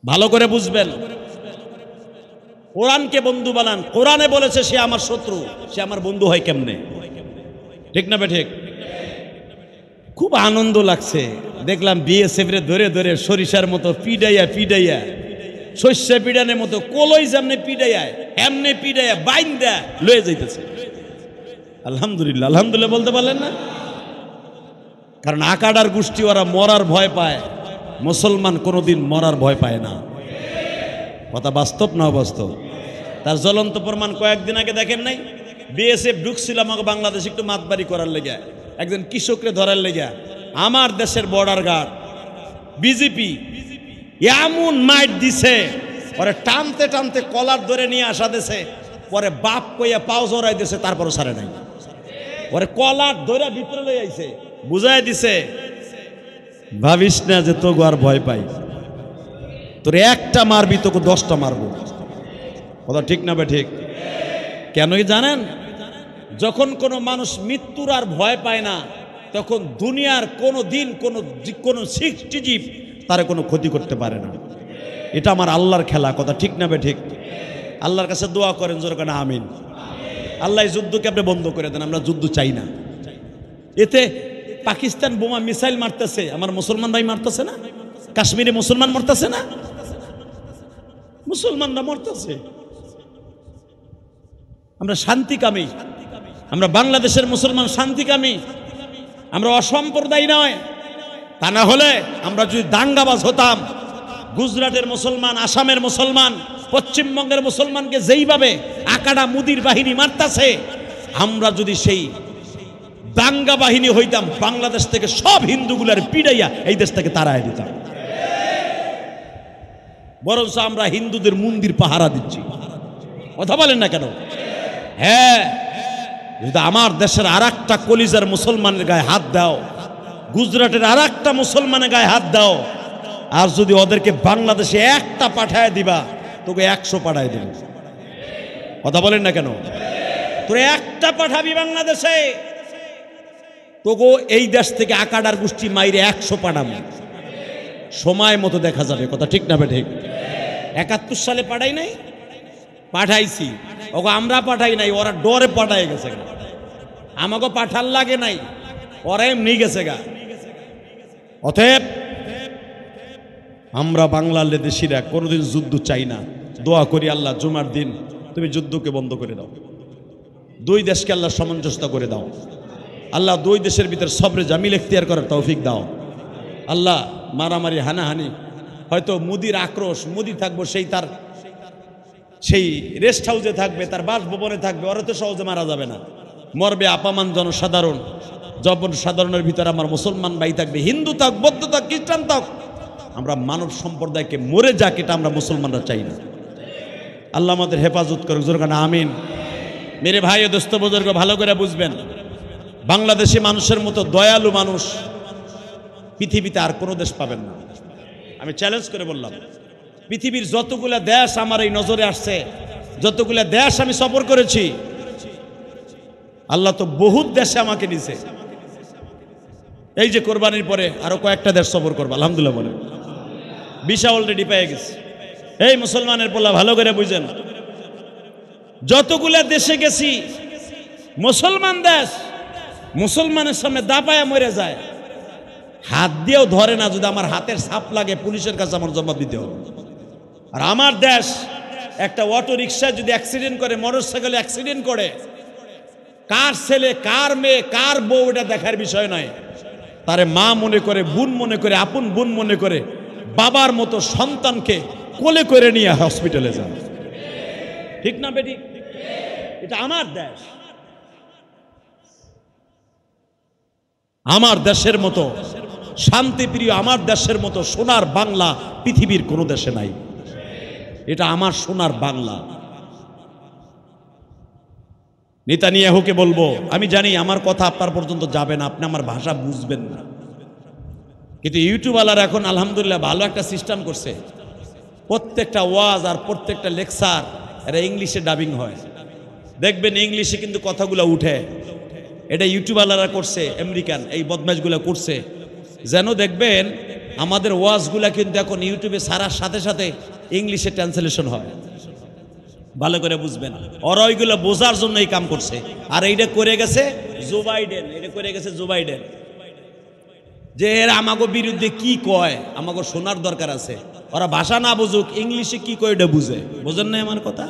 ভালো করে বুঝবেন, কোরআনকে বন্ধু বানান। কোরআনে বলেছে সে আমার শত্রু, সে আমার বন্ধু হয় কেমনে? ঠিক না ঠিক? খুব আনন্দ লাগছে, দেখলাম বিএসএফ রে ধরে ধরে সরিষার মতো পিডাইয়া পিডাইয়া, শস্য পিডানের মতো কলই যেমনে পিডাইয়া এমনি পিডাইয়া বাইন্দা লয়ে যাইতেছে। আলহামদুলিল্লাহ, আলহামদুলিল্লাহ বলতে পারলেন না? কারণ আকাডার গোষ্ঠী ওরা মরার ভয় পায়, মুসলমান কোনোদিন মরার ভয় পায় না। কথা বাস্তব না অবাস্তব? তার জ্বলন্ত প্রমাণ কয়েকদিন আগে দেখেন নাই? বিএসএফ ঢুকছিল আমাকে বাংলাদেশ একটু মাতবাড়ি করার লেগে, একজন কৃষকরে ধরার লেগে। আমার দেশের বর্ডার গার্ড বিজেপি এমন মাইট দিছে, পরে টানতে টানতে কলার ধরে নিয়ে আসা দেশে, পরে বাপ কইয়া পাও জড়াই দিছে, তারপরও সারে নাই। পরে কলার ধরে ভিতরে লই আইছে, বুঝাই দিছে ভাবিস না যে তোকে আর ভয় পাই, তোর একটা মারবি তোকে 10টা মারবো, কথা ঠিক না বে ঠিক? কেনই জানেন? যখন কোনো মানুষ মৃত্যুর আর ভয় পায় না, তখন দুনিয়ার কোনো দিন কোনো সৃষ্টিজীব তার কোনো ক্ষতি করতে পারে না। এটা আমার আল্লাহর খেলা, কথা ঠিক না বে ঠিক? আল্লাহর কাছে দোয়া করেন জোরে কেন আমিন। আল্লাহ যুদ্ধকে আপনি বন্ধ করে দেন, আমরা যুদ্ধ চাই না। এতে পাকিস্তান বোমা মিসাইল মারতেছে, আমার মুসলমান ভাই মারতেছে না? কাশ্মীরে মুসলমান মরতেছে না? মুসলমানরা মরতেছে। আমরা শান্তি কামী, আমরা বাংলাদেশের মুসলমান শান্তিকামী, আমরা অসাম্প্রদায়িক নয়। তা না হলে আমরা যদি দাঙ্গাবাজ হতাম, গুজরাটের মুসলমান, আসামের মুসলমান, পশ্চিমবঙ্গের মুসলমানকে যেইভাবে আকাডা মুদির বাহিনী মারতাছে, আমরা যদি সেই দাঙ্গা বাহিনী হইতাম, বাংলাদেশ থেকে সব হিন্দুগুলার পিড়াইয়া এই দেশ থেকে তাড়াই দিতাম। বরঞ্চ আমরা হিন্দুদের মন্দির পাহারা দিচ্ছি। কথা বলেন না কেন? হ্যাঁ, যদি আমার দেশের আর একটা কলিজার মুসলমানের গায়ে হাত দাও, গুজরাটের আর একটা মুসলমানের গায়ে হাত দাও, আর যদি ওদেরকে বাংলাদেশে একটা পাঠায় দিবা, তোকে 100 পাঠায় দেব। কথা বলেন না কেন? তোরে একটা পাঠাবি বাংলাদেশে, তোকে এই দেশ থেকে আকাডার গোষ্ঠী মাইরে 100 পাঠাবো। সময় মতো দেখা যাবে। কথা ঠিক না ঠিক? 71 সালে পাঠাই নাই, পাঠাইছি। ওকে আমরা পাঠাই নাই, ওরা ডরে পাঠাই গেছে গা। আমাকে পাঠার লাগে নাই, ওরা এমনি গেছে গা। অতএব আমরা বাংলাদেশিরা কোনোদিন যুদ্ধ চাই না। দোয়া করি আল্লাহ জুমার দিন তুমি যুদ্ধকে বন্ধ করে দাও, দুই দেশকে আল্লাহ সামঞ্জস্য করে দাও। আল্লাহ দুই দেশের ভিতর সবরে জামিল এখতিয়ার করার তৌফিক দাও। আল্লাহ মারামারি হানাহানি, হয়তো মুদির আক্রোশ, মুদি থাকবো সেই তার সেই রেস্ট হাউসে থাকবে, তার বাসভবনে থাকবে, ওরা তো সহজে মারা যাবে না। মরবে আপামান জনসাধারণ, সাধারণের ভিতরে আমার মুসলমান ভাই থাকবে, হিন্দু থাক, বৌদ্ধ থাক, খ্রিস্টান থাক। আমরা মানব সম্প্রদায়কে মরে যাক, এটা আমরা মুসলমানরা চাই না। আল্লাহ আমাদের হেফাজত করুক, জোরকান আমিন। মেরে ভাই ও দোস্ত বুজুর্গ, ভালো করে বুঝবেন, বাংলাদেশি মানুষের মতো দয়ালু মানুষ পৃথিবীতে আর কোনো দেশ পাবেন না। আমি চ্যালেঞ্জ করে বললাম, পৃথিবীর যতগুলা দেশ আমার এই নজরে আসছে, যতগুলা দেশ আমি সফর করেছি, আল্লাহ তো বহুত দেশে আমাকে নিছে। এই যে কোরবানির পরে আরো কয়েকটা দেশ সফর করবো, আলহামদুলিল্লাহ বলে ভিসা অলরেডি পেয়ে গেছে। এই মুসলমানের পোলা ভালো করে বুঝেন, যতগুলা দেশে গেছি, মুসলমান দেশ, মুসলমানের সামনে দাপায়া মরে যায়, হাত দিয়েও ধরে না। যদি আমার হাতের ছাপ লাগে, পুলিশের কাছে আমার জবাব দিতে হবে। আর আমার দেশ, একটা অটো রিক্সা যদি অ্যাক্সিডেন্ট করে, মোটরসাইকেলে অ্যাক্সিডেন্ট করে, কার ছেলে, কার মেয়ে, কার বউ, এটা দেখার বিষয় নয়। তারে মা মনে করে, বোন মনে করে, আপন বোন মনে করে, বাবার মতো সন্তানকে কোলে করে নিয়ে হসপিটালে যান। ঠিক না বেটি? এটা আমার দেশ। আমার দেশের মতো শান্তিপ্রিয়, আমার দেশের মতো সোনার বাংলা পৃথিবীর কোনো দেশে নাই। এটা আমার সোনার বাংলা। নেতানিয়াহুকে বলবো, আমি জানি আমার কথা আপনার পর্যন্ত যাবে না, আপনি আমার ভাষা বুঝবেন না, কিন্তু ইউটিউবওয়ালারা এখন আলহামদুলিল্লাহ ভালো একটা সিস্টেম করছে। প্রত্যেকটা ওয়াজ আর প্রত্যেকটা লেকচার এরা ইংলিশে ডাবিং হয়। দেখবেন ইংলিশে কিন্তু কথাগুলো উঠে। এটা ইউটিউবওয়ালারা করছে, আমেরিকান এই বদমাশগুলো করছে, যেন দেখবেন আমাদের ওয়াজগুলা কিন্তু এখন ইউটিউবে ছাড়ার সাথে সাথে ইংলিশে ট্রান্সলেশন হয়। ভালো করে বুঝবেন, ওরা ওইগুলো বোঝার জন্য এই কাম করছে। আর এইটা করে গেছে জো বাইডেন, এটা করে গেছে জো বাইডেন, যে এরা আমাকে বিরুদ্ধে কি কয় আমাকে শোনার দরকার আছে। ওরা ভাষা না বুঝুক, ইংলিশে কি কয় এটা বুঝে। বোঝেন না আমার কথা?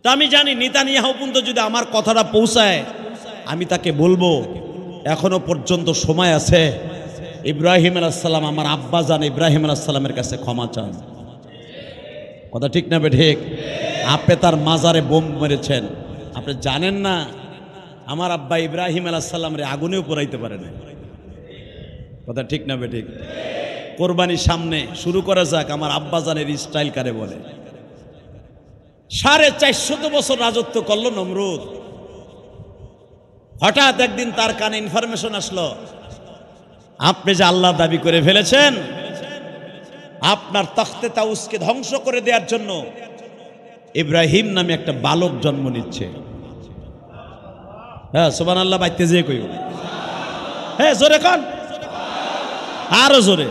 তা আমি জানি নেতানিয়াহু পর্যন্ত যদি আমার কথাটা পৌঁছায়, আমি তাকে বলবো এখনো পর্যন্ত সময় আছে। ইব্রাহিম আলাইহিস সালাম, আমার আব্বা জান ইব্রাহিম আলাইহিস সালামের কাছে ক্ষমা চান। কথা ঠিক না ঠিক? আপনি তার মাজারে বোম মেরেছেন, আপনি জানেন না আমার আব্বা ইব্রাহিম আলাইহিস সালামের আগুনেও পোড়াইতে পারে না। কথা ঠিক না ঠিক? কোরবানির সামনে শুরু করা যাক আমার আব্বা জানের স্টাইল কারে বলে। 450 বছর রাজত্ব করলো নমরুদ। হঠাৎ একদিন তার কানে ইনফরমেশন আসলো, আপনি যে আল্লাহ দাবি করে ফেলেছেন, আপনার তখতে তাউসকে ধ্বংস করে দেওয়ার জন্য ইব্রাহিম নামে একটা বালক জন্ম নিচ্ছে। হ্যাঁ সুবহানাল্লাহ, বাইতে যে কই, হ্যাঁ জোরে কন, আরো জোরে।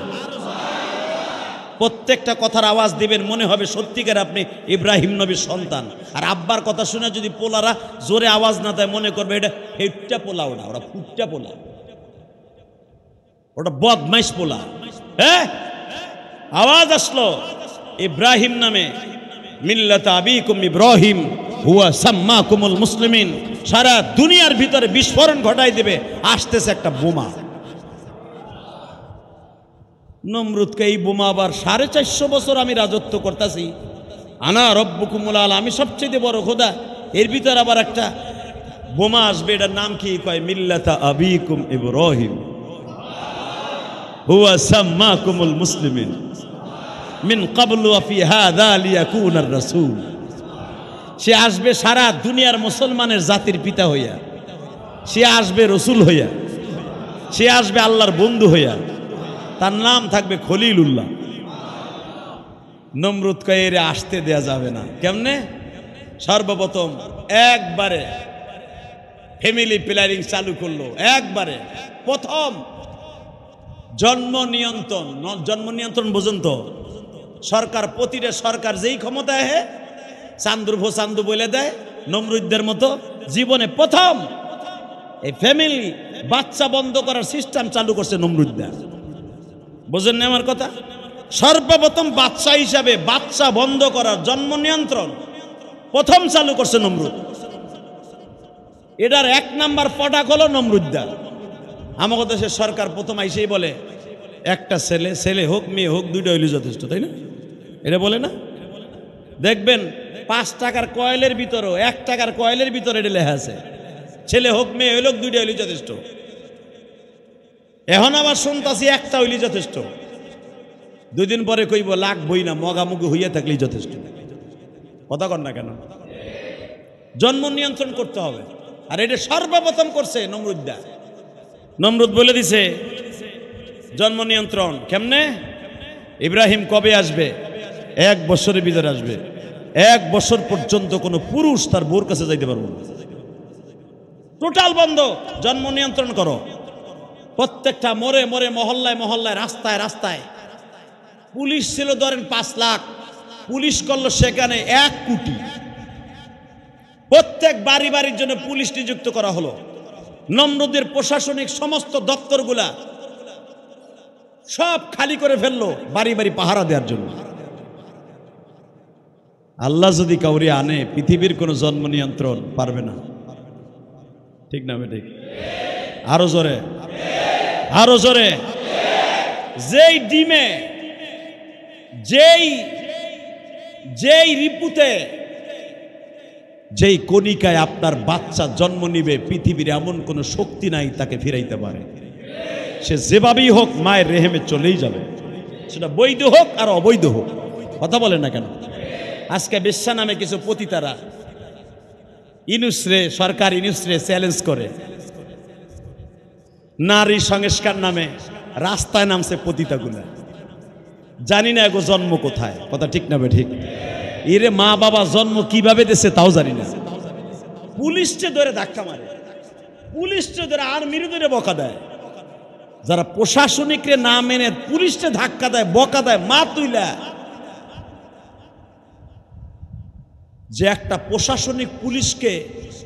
প্রত্যেকটা কথার আওয়াজ দিবেন, মনে হবে সত্যিকার আপনি ইব্রাহিম নবীর সন্তান। আর আব্বার কথা শুনে যদি পোলারা জোরে আওয়াজ না দেয়, মনে করবে এটা হেটটা পোলা, ওরা ফুটটা পোলা, ওটা বদমাইশ পোলা। হ্যাঁ আওয়াজ আসলো ইব্রাহিম নামে, মিল্লাত আবিকুম ইব্রাহিম, হুয়া সাম্মাকুমুল মুসলিমিন, সারা দুনিয়ার ভিতরে বিস্ফোরণ ঘটাই দেবে, আসতেছে একটা বোমা। নমরুদকে এই বোমা আবার 450 বছর আমি রাজত্ব করতেছি, আনা রব্বুকুমুল আলা, আমি সবচেয়ে বড় খোদা, এর ভিতরে আবার একটা বোমা আসবে, এটার নাম কি? কয় মিল্লাতা আবিকুম ইব্রাহিম হুয়া সাম্মাকুমুল মুসলিমিন মিন ক্বাবলু ওয়া ফি হাযা লিয়াকুনার রাসূল। সে আসবে সারা দুনিয়ার মুসলমানের জাতির পিতা হইয়া, সে আসবে রসুল হইয়া, সে আসবে আল্লাহর বন্ধু হইয়া, তার নাম থাকবে খলিলুল্লাহ। নমরুদ কয়ে এর আসতে দেয়া যাবে না। কেমনে? সর্বপ্রথম একবারে ফ্যামিলি প্ল্যানিং চালু করলো, একবারে প্রথম জন্ম নিয়ন্ত্রণ বোঝেন তো, সরকার প্রতিটা সরকার যেই ক্ষমতায় হে চান্দু বলে দেয়, নমরুদদের মতো জীবনে প্রথম এই ফ্যামিলি বাচ্চা বন্ধ করার সিস্টেম চালু করছে নমরুদরা। বোঝেন না আমার কথা? সর্বপ্রথম বাচ্চা হিসাবে বাচ্চা বন্ধ করার জন্ম নিয়ন্ত্রণ প্রথম চালু করছে নমরুদ। এটার 1 নাম্বার পটাক হলো নমরুদদার। আমাদের দেশের সরকার প্রথম আইসেই বলে একটা ছেলে হোক মেয়ে হোক, 2টা হইলে যথেষ্ট, তাই না? এটা বলে না? দেখবেন 5 টাকার কয়েলের ভিতরেও 1 টাকার কয়েলের ভিতরে এটা লেখা আছে ছেলে হোক মেয়ে হইল 2টা হইলে যথেষ্ট। এখন আবার শুনতাছি একটা হইলে যথেষ্ট, 2 দিন পরে কইব লাগবই না, মগামুগি হইয়া থাকলেই যথেষ্ট। কথা কর না কেন? জন্ম নিয়ন্ত্রণ করতে হবে, আর এটা সর্বপ্রথম করছে নমরুদদা। নমরুদ বলে দিছে জন্ম নিয়ন্ত্রণ কেমনে? ইব্রাহিম কবে আসবে? 1 বছরের ভিতরে আসবে। 1 বছর পর্যন্ত কোনো পুরুষ তার বউর কাছে যাইতে পারবে না, টোটাল বন্ধ। জন্ম নিয়ন্ত্রণ করো। প্রত্যেকটা মোড়ে মহল্লায় রাস্তায় পুলিশ ছিল ধরেন 5 লাখ, পুলিশ করলো সেখানে 1 কোটি। প্রত্যেক বাড়ির জন্য পুলিশ নিযুক্ত করা হলো। নমরুদের প্রশাসনিক সমস্ত দপ্তরগুলা সব খালি করে ফেললো বাড়ি পাহারা দেওয়ার জন্য। আল্লাহ যদি কাউরি আনে, পৃথিবীর কোনো জন্ম নিয়ন্ত্রণ পারবে না। ঠিক না বেঠিক? আরো জোরে। যেই ডিমে যেই রিপুতে যেই কণিকায় আপনার বাচ্চা জন্ম নিবে, পৃথিবীর এমন কোনো শক্তি নাই তাকে ফিরাইতে পারে। সে যেভাবেই হোক মায়ের রেহেমে চলেই যাবে, সেটা বৈধ হোক আর অবৈধ হোক। কথা বলে না কেন? আজকে বেশ্যা নামে কিছু পতিতারা সরকার ইনুসরে চ্যালেঞ্জ করে, নারী সংস্কার নামে রাস্তায় নামছে পতিতাগুলা। জানি না এগো জন্ম কোথায়। কথা ঠিক না বে ঠিক? এরে মা বাবা জন্ম কিভাবে দিছে তাও জানি না। পুলিশকে ধরে ধাক্কা মারে, পুলিশকে ধরে আর্মিরে ধরে বকা দেয়। যারা প্রশাসনিক রে না মেনে পুলিশকে ধাক্কা দেয়, বকা দেয়, মা তুইলা। যে একটা প্রশাসনিক পুলিশকে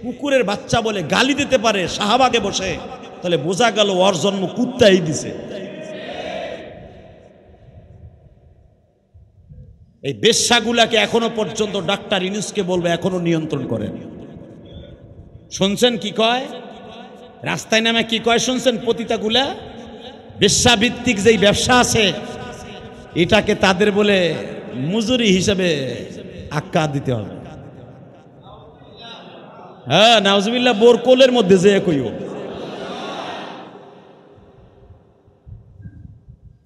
কুকুরের বাচ্চা বলে গালি দিতে পারে শাহবাগে বসে, তাহলে বোঝা গেল ওর জন্ম কুত্তাই দিছে। এই বেশ্যাগুলাকে এখনো পর্যন্ত ডাক্তার ইউনূসকে বলবে এখনো নিয়ন্ত্রণ করেন। শুনছেন কি কয়? রাস্তায় নামে কি কয় শুনছেন? পতিতাগুলা বেশ্যাভিত্তিক যেই ব্যবসা আছে, এটাকে তাদের বলে মজুরি হিসাবে আক্কা দিতে হবে। হ্যাঁ, নাউজুবিল্লাহ, বোর কোলের মধ্যে যে কইও।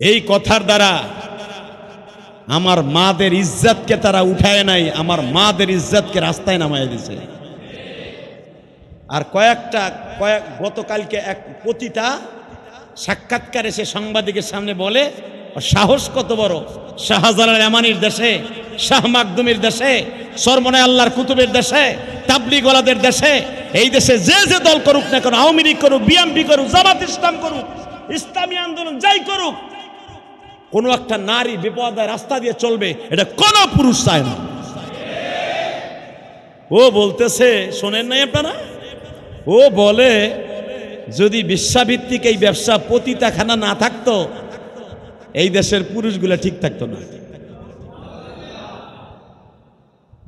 এই কথার দ্বারা আমার মাদের ইজ্জতকে তারা উঠায় নাই, আমার মাদের ইজ্জতকে রাস্তায় নামায় দিছে। আর গতকালকে এক পতিতা সাক্ষাৎকারে সে সাংবাদিকের সামনে বলে, সাহস কত বড়, শাহজালাল ইয়ামানির দেশে, শাহ মাকদুমের দেশে, সরমনে আল্লাহর কুতুবের দেশে, তাবলিগওয়ালাদের দেশে, এই দেশে যে দল করুক না কেন, আওয়ামী লীগ করুক, বিএনপি করুক, জামাত ইসলাম করুক, ইসলামী আন্দোলন যাই করুক, কোনো একটা নারী বিপদায় রাস্তা দিয়ে চলবে এটা কোনো পুরুষ চায় না। ও বলতেছে, শোনেন নাই আপনারা? ও বলে যদি বিশ্বাভিত্তিক এই ব্যবসা পতিতাখানা না থাকতো, এই দেশের পুরুষগুলা ঠিক থাকতো না।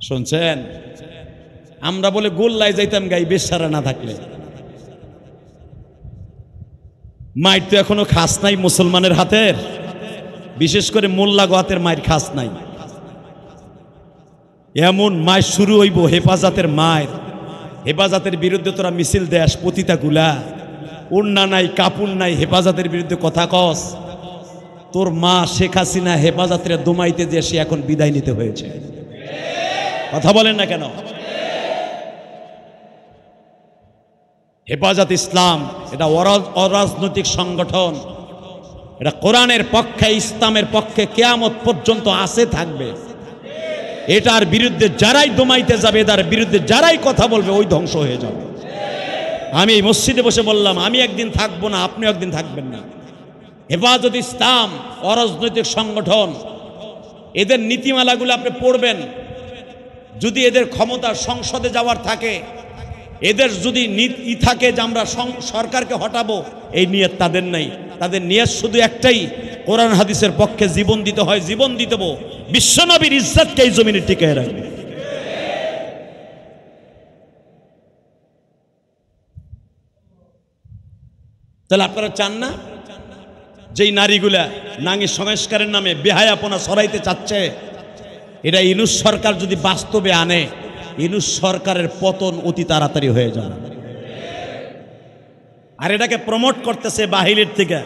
শুনছেন? আমরা বলে গোল্লায় যাইতাম গাই বেশারা না থাকলে। মায়ের তো এখনো খাস নাই মুসলমানের হাতের, বিশেষ করে মোল্লা গোয়াতের মায়ের খাস নাই। এমন মায়ের শুরু হইব হেফাজতের মায়ের, হেফাজতের বিরুদ্ধে তোরা মিছিল দেশ পতিতা গুলা, উন্না নাই কাপুন নাই, হেফাজতের বিরুদ্ধে কথা কস। তোর মা শেখ হাসিনা হেফাজতের দোমাইতে যে সে এখন বিদায় নিতে হয়েছে। কথা বলেন না কেন? হেফাজত ইসলাম এটা অরাজনৈতিক সংগঠন, এটা কোরআনের পক্ষে, ইসলামের পক্ষে কিয়ামত পর্যন্ত আছে থাকবে। এটার বিরুদ্ধে যারাই দমাইতে যাবে, এটার বিরুদ্ধে যারাই কথা বলবে, ওই ধ্বংস হয়ে যাবে। আমি এই মসজিদে বসে বললাম, আমি একদিন থাকবো না, আপনিও একদিন থাকবেন না। হেফাজত ইসলাম অরাজনৈতিক সংগঠন, এদের নীতিমালাগুলো আপনি পড়বেন। যদি এদের ক্ষমতা সংসদে যাওয়ার থাকে, এদের যদি নীতি থাকে যে আমরা সরকারকে হটাবো, এই নিয়ত তাদের নাই। তাদের নিয়ত শুধু একটাই, কোরআন হাদিসের পক্ষে জীবন দিতে হয় জীবন দিতে হবো, বিশ্বনবীর ইজ্জতকে এই জমিনে টিকিয়ে রাখবে। তাহলে আপনারা চান না যেই নারীগুলা নারী সংস্কারের নামে বেহায়াপনা ছড়াইতে চাচ্ছে, এটা ইউনূস সরকার যদি বাস্তবে আনে, ইউনূস সরকারের পতন অতি তাড়াতাড়ি হয়ে যাবে। আর এটাকে প্রমোট করতেছে বাহিরের থেকে,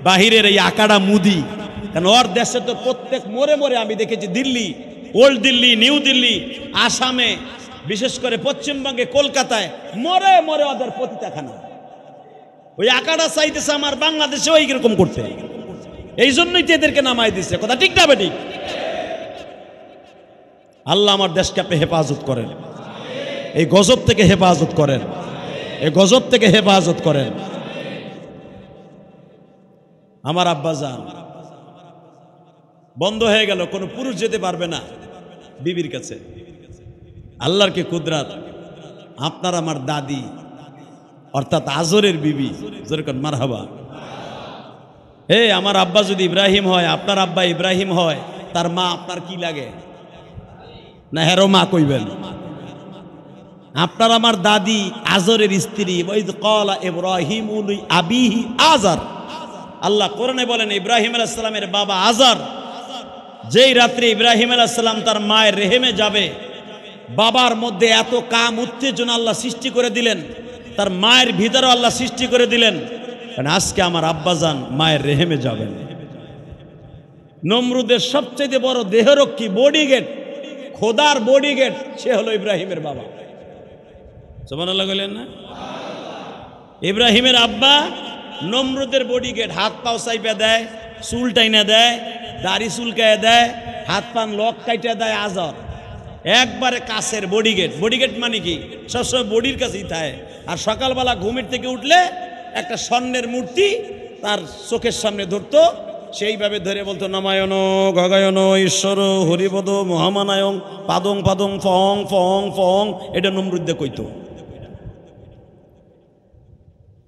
বাহিরের এই আকাড়া মুদি। কারণ ওর দেশে তো প্রত্যেক মোড়ে মোড়ে আমি দেখেছি, দিল্লি, ওল্ড দিল্লি, নিউ দিল্লি, আসামে, বিশেষ করে পশ্চিমবঙ্গে, কলকাতায় মোড়ে মোড়ে ওদের পতিতাখানা। ওই আকাড়া চাইতেছে আমার বাংলাদেশে ওই রকম করতে, এই জন্যই তো এদেরকে নামাই দিচ্ছে। কথা ঠিক না বেঠিক? আল্লাহ আমার দেশকে আপনি হেফাজত করেন, এই গজব থেকে হেফাজত করেন, এই গজব থেকে হেফাজত করেন। আমার আব্বাজান বন্ধ হয়ে গেল, কোনো পুরুষ যেতে পারবে না বিবির কাছে। আল্লাহর কি কুদরত! আপনার আমার দাদি অর্থাৎ আজরের বিবি, যেরকম মারহাবা। আমার আব্বা যদি ইব্রাহিম হয়, আপনার আব্বা ইব্রাহিম হয়, তার মা আপনার কি লাগে? না হেরো মা কইবেন? আপনার আমার দাদি আজরের স্ত্রী, ওয়াইদ ক্বালা ইব্রাহিমু লিআবিহি আজার। আল্লাহ কোরআনে বলেন, ইব্রাহিম আলাইহিস সালামের বাবা আজার যেই রাত্রে ইব্রাহিম আলাইহিস সালাম তার মায়ের রেহেমে যাবে, বাবার মধ্যে এত কাম উত্তেজনা আল্লাহ সৃষ্টি করে দিলেন, তার মায়ের ভিতরেও আল্লাহ সৃষ্টি করে দিলেন। কারণ আজকে আমার আব্বাজান মায়ের রেহেমে যাবেন। নমরুদের সবচেয়ে বড় দেহরক্ষী, বডিগার্ড, খোদার বডিগার্ড, সে হলো ইব্রাহিমের বাবা। সুবহানাল্লাহ বলেন না? ইব্রাহিমের আব্বা নমরুদের বডিগার্ড, হাত পাও চাইপা দেয়, চুল টাইনা দেয়, দাড়ি চুলকায় দেয়, হাত পান লক কাইটা দেয়। আজর একবারে কাছের বডিগার্ড। বডিগার্ড মানে কি? সবসময় বডির কাছেই থাকে। আর সকালবেলা ঘুমের থেকে উঠলে একটা স্বর্ণের মূর্তি তার চোখের সামনে ধরতো, সেইভাবে ধরে বলতো, নমায়ন গগায়ন ঈশ্বর হরিপদ মহামানায়ং পাদং পাদং ফং ফং ফং। এটা নমরুদ্দে কইতো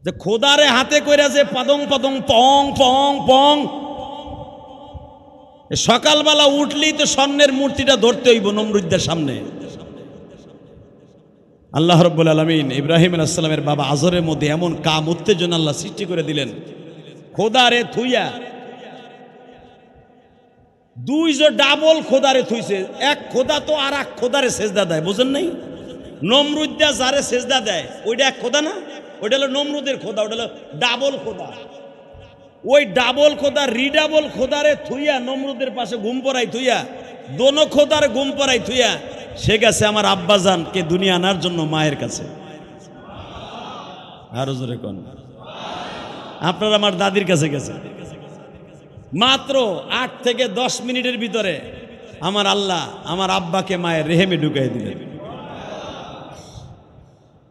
যে খোদারে হাতে কইরা যে পাদং পাদং পং পং পং। সকালবেলা উঠলেই তো স্বর্ণের মূর্তিটা ধরতে হইব নমরুদ্দের সামনে। আল্লাহ রাব্বুল আলামিন ইব্রাহিম আলাইহিস সালামের বাবা আজরের মধ্যে এমন কাম উত্তেজনা আল্লাহ সৃষ্টি করে দিলেন, খোদারে থুইয়া দুইজন ডাবল খোদারে থুইছে। এক খোদা তো আর এক খোদারে সেজদা দেয়, বুঝেন নাই? নমরুদ্দা যারে সেজদা দেয় ওইটা এক খোদা না, ওইটা হলো নমরুদের খোদা, ওটা হলো ডাবল খোদা। ওই ডাবল খোদা রিডাবল খোদারে থুইয়া নমরুদের পাশে ঘুম পড়াই থুইয়া, দোনো খোদারে ঘুম পড়াই থুইয়া সে গেছে আমার আব্বাজানকে দুনিয়া আনার জন্য মায়ের কাছে। আরো জোরে কোন? আপনার আমার দাদির কাছে গেছে। মাত্র 8 থেকে 10 মিনিটের ভিতরে আমার আল্লাহ আমার আব্বাকে মায়ের রেহেমে ঢুকাই দিলেন।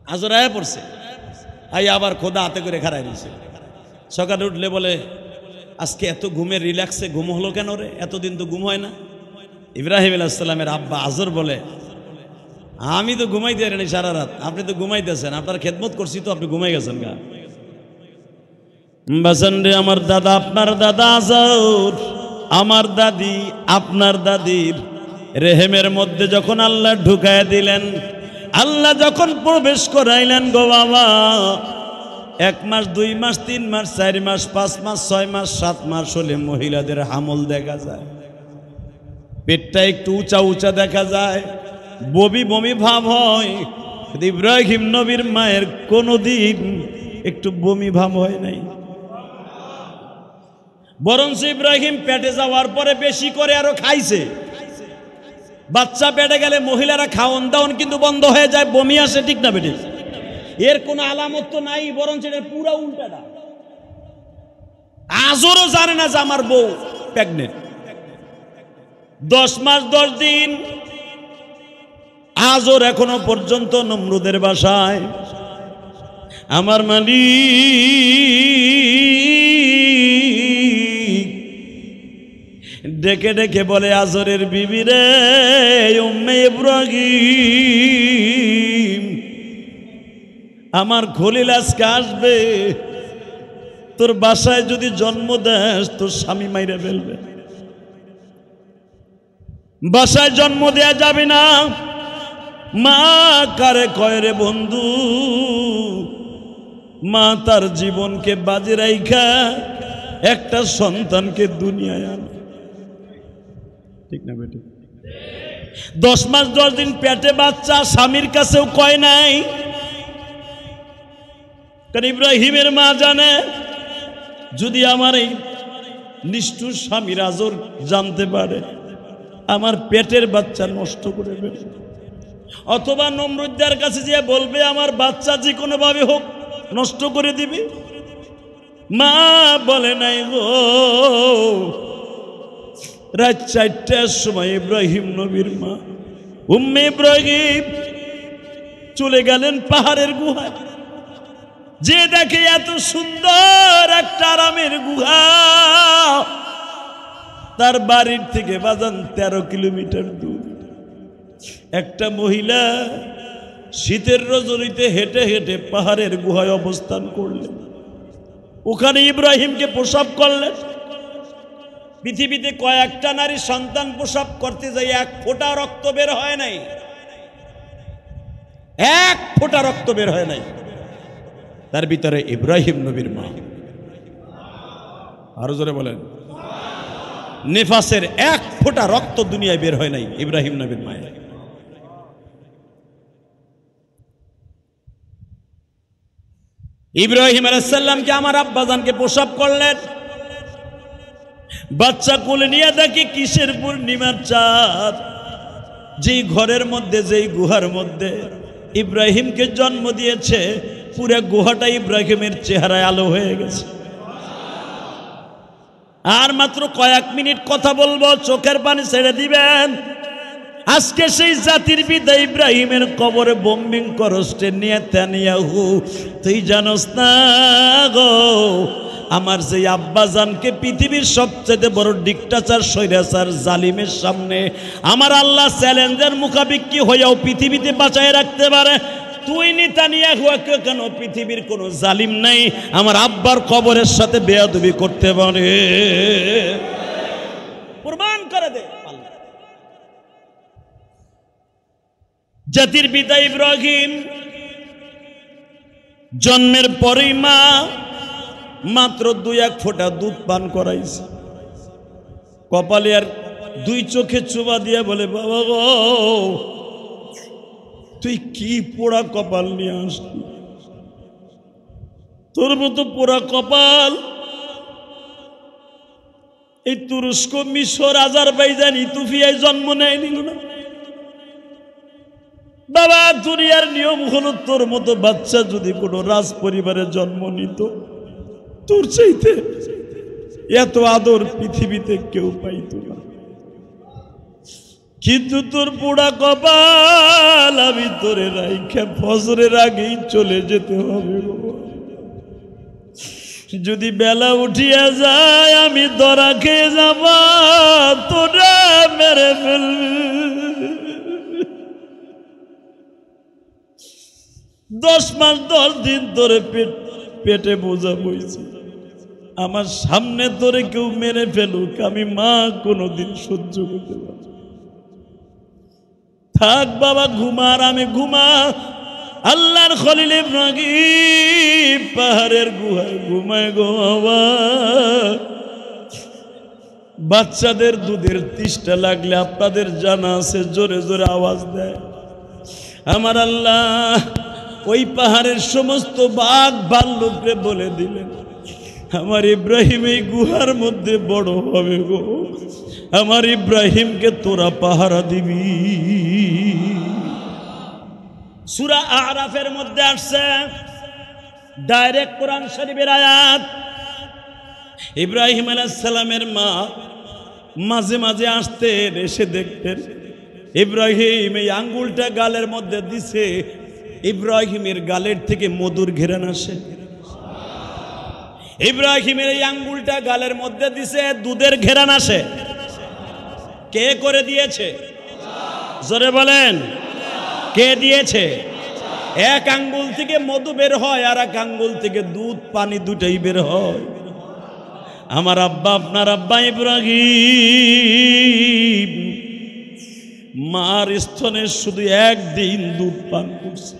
আজর আয়া পড়ছে, আই আবার খোদা হাতে করে খাড়াই দিয়েছে। সকালে উঠলে বলে, আজকে এত ঘুমের রিল্যাক্সে ঘুম হলো কেন রে? এতদিন তো ঘুম হয় না। ইব্রাহিম আলাইহিস সালামের আব্বা আজর বলে, আমি তো ঘুমাইতে পারি সারা রাত, আপনি তো ঘুমাইতেছেন, আপনার খেদমত করছি তো আপনি ঘুমাই গেছেন গা। বাসন রে আমার দাদা, আপনার দাদা আজর, আমার দাদি আপনার দাদির রেহেমের মধ্যে যখন আল্লাহ ঢুকায় দিলেন, আল্লাহ যখন প্রবেশ করাইলেন গো বাবা, 1 মাস 2 মাস 3 মাস 4 মাস 5 মাস 6 মাস 7 মাস হলে মহিলাদের হামল দেখা যায়, পেটটা একটু উঁচা উঁচা দেখা যায়, বমি বমি ভাব হয়। ইব্রাহিম নবীর মায়ের কোনোদিন একটু বমি ভাব হয় নাই, বরঞ্চ ইব্রাহিম পেটে যাওয়ার পরে বেশি করে আরো খাইছে। বাচ্চা পেটে গেলে মহিলারা খাওন দাওন কিন্তু বন্ধ হয়ে যায়, বমি আসে, ঠিক না বেটি? এর কোনো আলামত তো নাই, বরঞ্চ এটা পুরো উল্টাটা। আজরও জানে না যে আমার বউ প্রেগনেন্ট। 10 মাস 10 দিন আজর এখনো পর্যন্ত নমরুদের বাসায়। আমার মালিক ডেকে ডেকে বলে, আজরের বিবি রে, উম্মে ইব্রাহিম, আমার খলিল আজকে আসবে, তোর বাসায় যদি জন্ম দেস তোর স্বামী মাইরে ফেলবে, বাসায় জন্ম দেয়া যাবে না। মা কারে কয় রে বন্ধু, মা তার জীবনকে বাজি রাইখা একটা সন্তানকে দুনিয়ায় আনে, ঠিক না বেটি? 10 মাস 10 দিন পেটে বাচ্চা, স্বামীর কাছেও কয় নাই, কারণ ইব্রাহিমের মা জানে যদি আমার এই নিষ্ঠুর স্বামীর আজর জানতে পারে আমার পেটের বাচ্চা নষ্ট করে ফেলবে, অথবা নমরুদের কাছে যে বলবে আমার বাচ্চা যে কোনো ভাবে হোক নষ্ট করে দিবে। মা বলে নাই গো, রাত 4টার সময় ইব্রাহিম নবীর মা উম্মে ইব্রাহিম চলে গেলেন পাহাড়ের গুহায়, যে দেখে এত সুন্দর একটা আরামের গুহা, তার বাড়ির থেকে বাজান 13 কিলোমিটার দূর। একটা মহিলা শীতের রজনীতে হেঁটে হেঁটে পাহাড়ের গুহায় অবস্থান করলেন, ওখানে ইব্রাহিমকে প্রসব করলেন। পৃথিবীতে কয়েকটা নারী সন্তান প্রসব করতে যাই 1 ফোঁটা রক্ত বের হয় নাই, 1 ফোঁটা রক্ত বের হয় নাই, তার ভিতরে ইব্রাহিম নবীর মা। আরো জোরে বলেন, নিফাসের 1 ফোঁটা রক্ত দুনিয়ায় বের হয় নাই ইব্রাহিম নবীর মায়ের। ইব্রাহিম আলাইহিস সালামকে আমার আব্বাজানকে প্রসব করলেন, বাচ্চা কোলে নিয়ে দেখি কিসের পূর্ণিমার চাঁদ, যেই ঘরের মধ্যে যেই গুহার মধ্যে ইব্রাহিমকে জন্ম দিয়েছে পুরো গুহাটা ইব্রাহিমের চেহারায় আলো হয়ে গেছে। আর মাত্র কয়েক মিনিট কথা বলবো, চোখের পানি ছেড়ে দিবেন। আজকে সেই জাতির পিতা ইব্রাহিমের কবরে বোম্বিং করছে নেতানিয়াহু। তুই জানোস না গো, আমার সেই আব্বাজানকে পৃথিবীর সবচেয়ে বড় ডিক্টাচার স্বৈরাচার জালিমের সামনে আমার আল্লাহ চ্যালেঞ্জের মুখাপেক্ষী হয়েও পৃথিবীতে বাঁচায় রাখতে পারে। তুই নেতানিয়াহু কেন? পৃথিবীর কোনো জালিম নাই আমার আব্বার কবরের সাথে বেয়াদবি করতে পারে। প্রমাণ করে দে। জাতির পিতা ইব্রাহিম জন্মের পরেই মা মাত্র 2-1 ফোঁটা দুধ পান করাইছে। কপালে আর 2 চোখে চোবা দিয়ে বলে, বাবা গো তুই কি পোড়া কপাল নিয়ে আসলি, তোর মতো পোড়া কপাল এই তুরস্ক, মিশর, আজারবাইজান, ইথিওপিয়ায় জন্ম নেয়নি না বাবা। দুনিয়ার নিয়ম হলো তোর মতো বাচ্চা যদি কোনো রাজ পরিবারে জন্ম নিত, তোর চাইতে এত আদর পৃথিবীতে কেউ পাইত না। কিন্তু তোর পোড়া কপাল আমি তোরে রাইখা ফজরের আগেই চলে যেতে হবে। যদি বেলা উঠিয়া যায় আমি ধরা খেয়ে যাব, তোরা মেরে ফেলবি। 10 মাস 10 দিন তোরে পেটে বোঝা বইছে, আমার সামনে তোরে কেউ মেরে ফেলুক আমি মা কোনোদিন সহ্য করতে পারব। থাক বাবা ঘুমার আমি ঘুমা। আল্লাহর খলিল ইব্রাহিম পাহাড়ের গুহায় ঘুমায় গো বাবা। বাচ্চাদের দুধের তৃষ্ণা লাগলে আপনাদের জানা আছে, জোরে জোরে আওয়াজ দেয়। আমার আল্লাহ ওই পাহাড়ের সমস্ত বাঘ ভাল্লুকরে বলে দিলেন, আমার ইব্রাহিম এই গুহার মধ্যে বড় হবে গো, আমার ইব্রাহিমকে তোরা পাহারা দিবি। সূরা আরাফের মধ্যে আসছে, ডাইরেক্ট কোরআন শরীফের আয়াত। ইব্রাহিম আলাইহিস সালামের মা মাঝে মাঝে আসতেন, এসে দেখতেন ইব্রাহিম এই আঙ্গুলটা গালের মধ্যে দিছে, ইব্রাহিমের গালের থেকে মধুর ঘেরান আসে। ইব্রাহিমের এই আঙ্গুলটা গালের মধ্যে দিছে, দুধের ঘেরান আসে। কে করে দিয়েছে? জোরে বলেন, কে দিয়েছে? এক আঙ্গুল থেকে মধু বের হয়, আর এক আঙ্গুল থেকে দুধ পানি দুটাই বের হয়। আমার আব্বা, আপনার আব্বা ইব্রাহিম মার স্তনে শুধু একদিন দুধ পান করছে।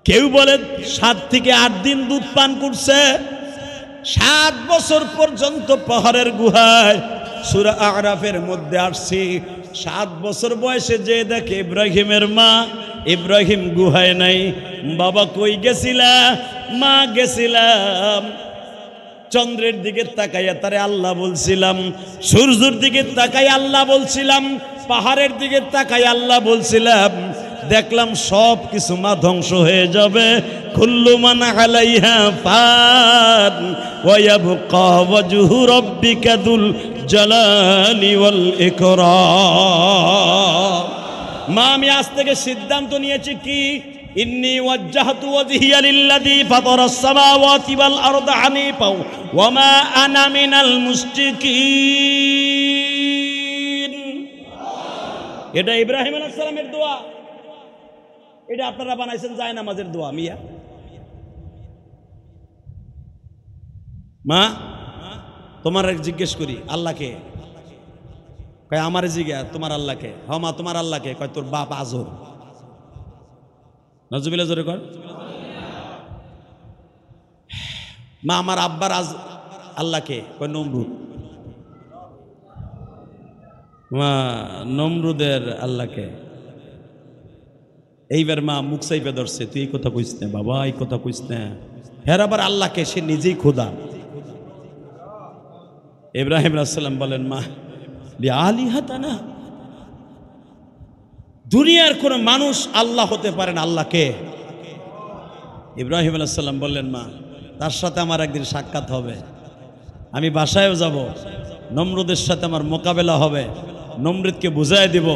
কেউ বলে 7 থেকে 8 দিন দুধ পান করছে। 7 বছর পর্যন্ত পাহাড়ের গুহায়, সূরা আরাফের মধ্যে আসছে। 7 বছর বয়সে যে দেখে ইব্রাহিমের মা, ইব্রাহিম গুহায় নাই। বাবা কই গেছিলা? মা গেছিলাম চন্দ্রের দিকে তাকাইয়া তারে আল্লাহ বলছিলাম, সূর্যের দিকে তাকাই আল্লাহ বলছিলাম, পাহাড়ের দিকে তাকাই আল্লাহ বলছিলাম। দেখলাম সব কিছু মা ধ্বংস হয়ে যাবে। কুল্লু মান আলাইহা ফান ওয়া ইয়াবকা ওয়াজহু রাব্বিকা যুল জালালি ওয়াল ইকরাম। মা আমি আজ থেকে সিদ্ধান্ত নিয়েছি কি, ইন্নী ওয়াজ্জাহতু ওয়াজহিয়া লিল্লাযী ফাতারাস সামাওয়াতি ওয়াল আরদা হানিফা ওয়া মা আনা মিনাল মুশরিকিন। এটা ইব্রাহিম আলাইহিস সালামের দোয়া। এটা আপনারা বানাইছেন যায় নামাজের দোয়া। মিয়া মা তোমার জিজ্ঞেস করি আল্লাহকে, কয় আমার জিজ্ঞা তোমার আল্লাহকে। হ্যাঁ মা তোমার আল্লাহকে। কয় তোর বাপ আজর। নজুবিল্লাহ জোরে কর। মা আমার আব্বার আল্লাহকে। কয় নমরুদ। মা নমরুদের আল্লাহকে। এইবার মা মুখ চাইপে ধরছে, তুই এই কথা কইস না বাবা, এই কথা কইস না। হের আবার আল্লাহকে, সে নিজেই খোদা। ইব্রাহিম আলাইহিস সালাম বলেন, মা আলিহাতানা, দুনিয়ার কোন মানুষ আল্লাহ হতে পারে না, আল্লাহকে। ইব্রাহিম আলাইহিস সালাম বললেন, মা তার সাথে আমার একদিন সাক্ষাৎ হবে, আমি বাসায়ও যাব, নমরুদের সাথে আমার মোকাবেলা হবে, নমরুদকে বুঝাই দিব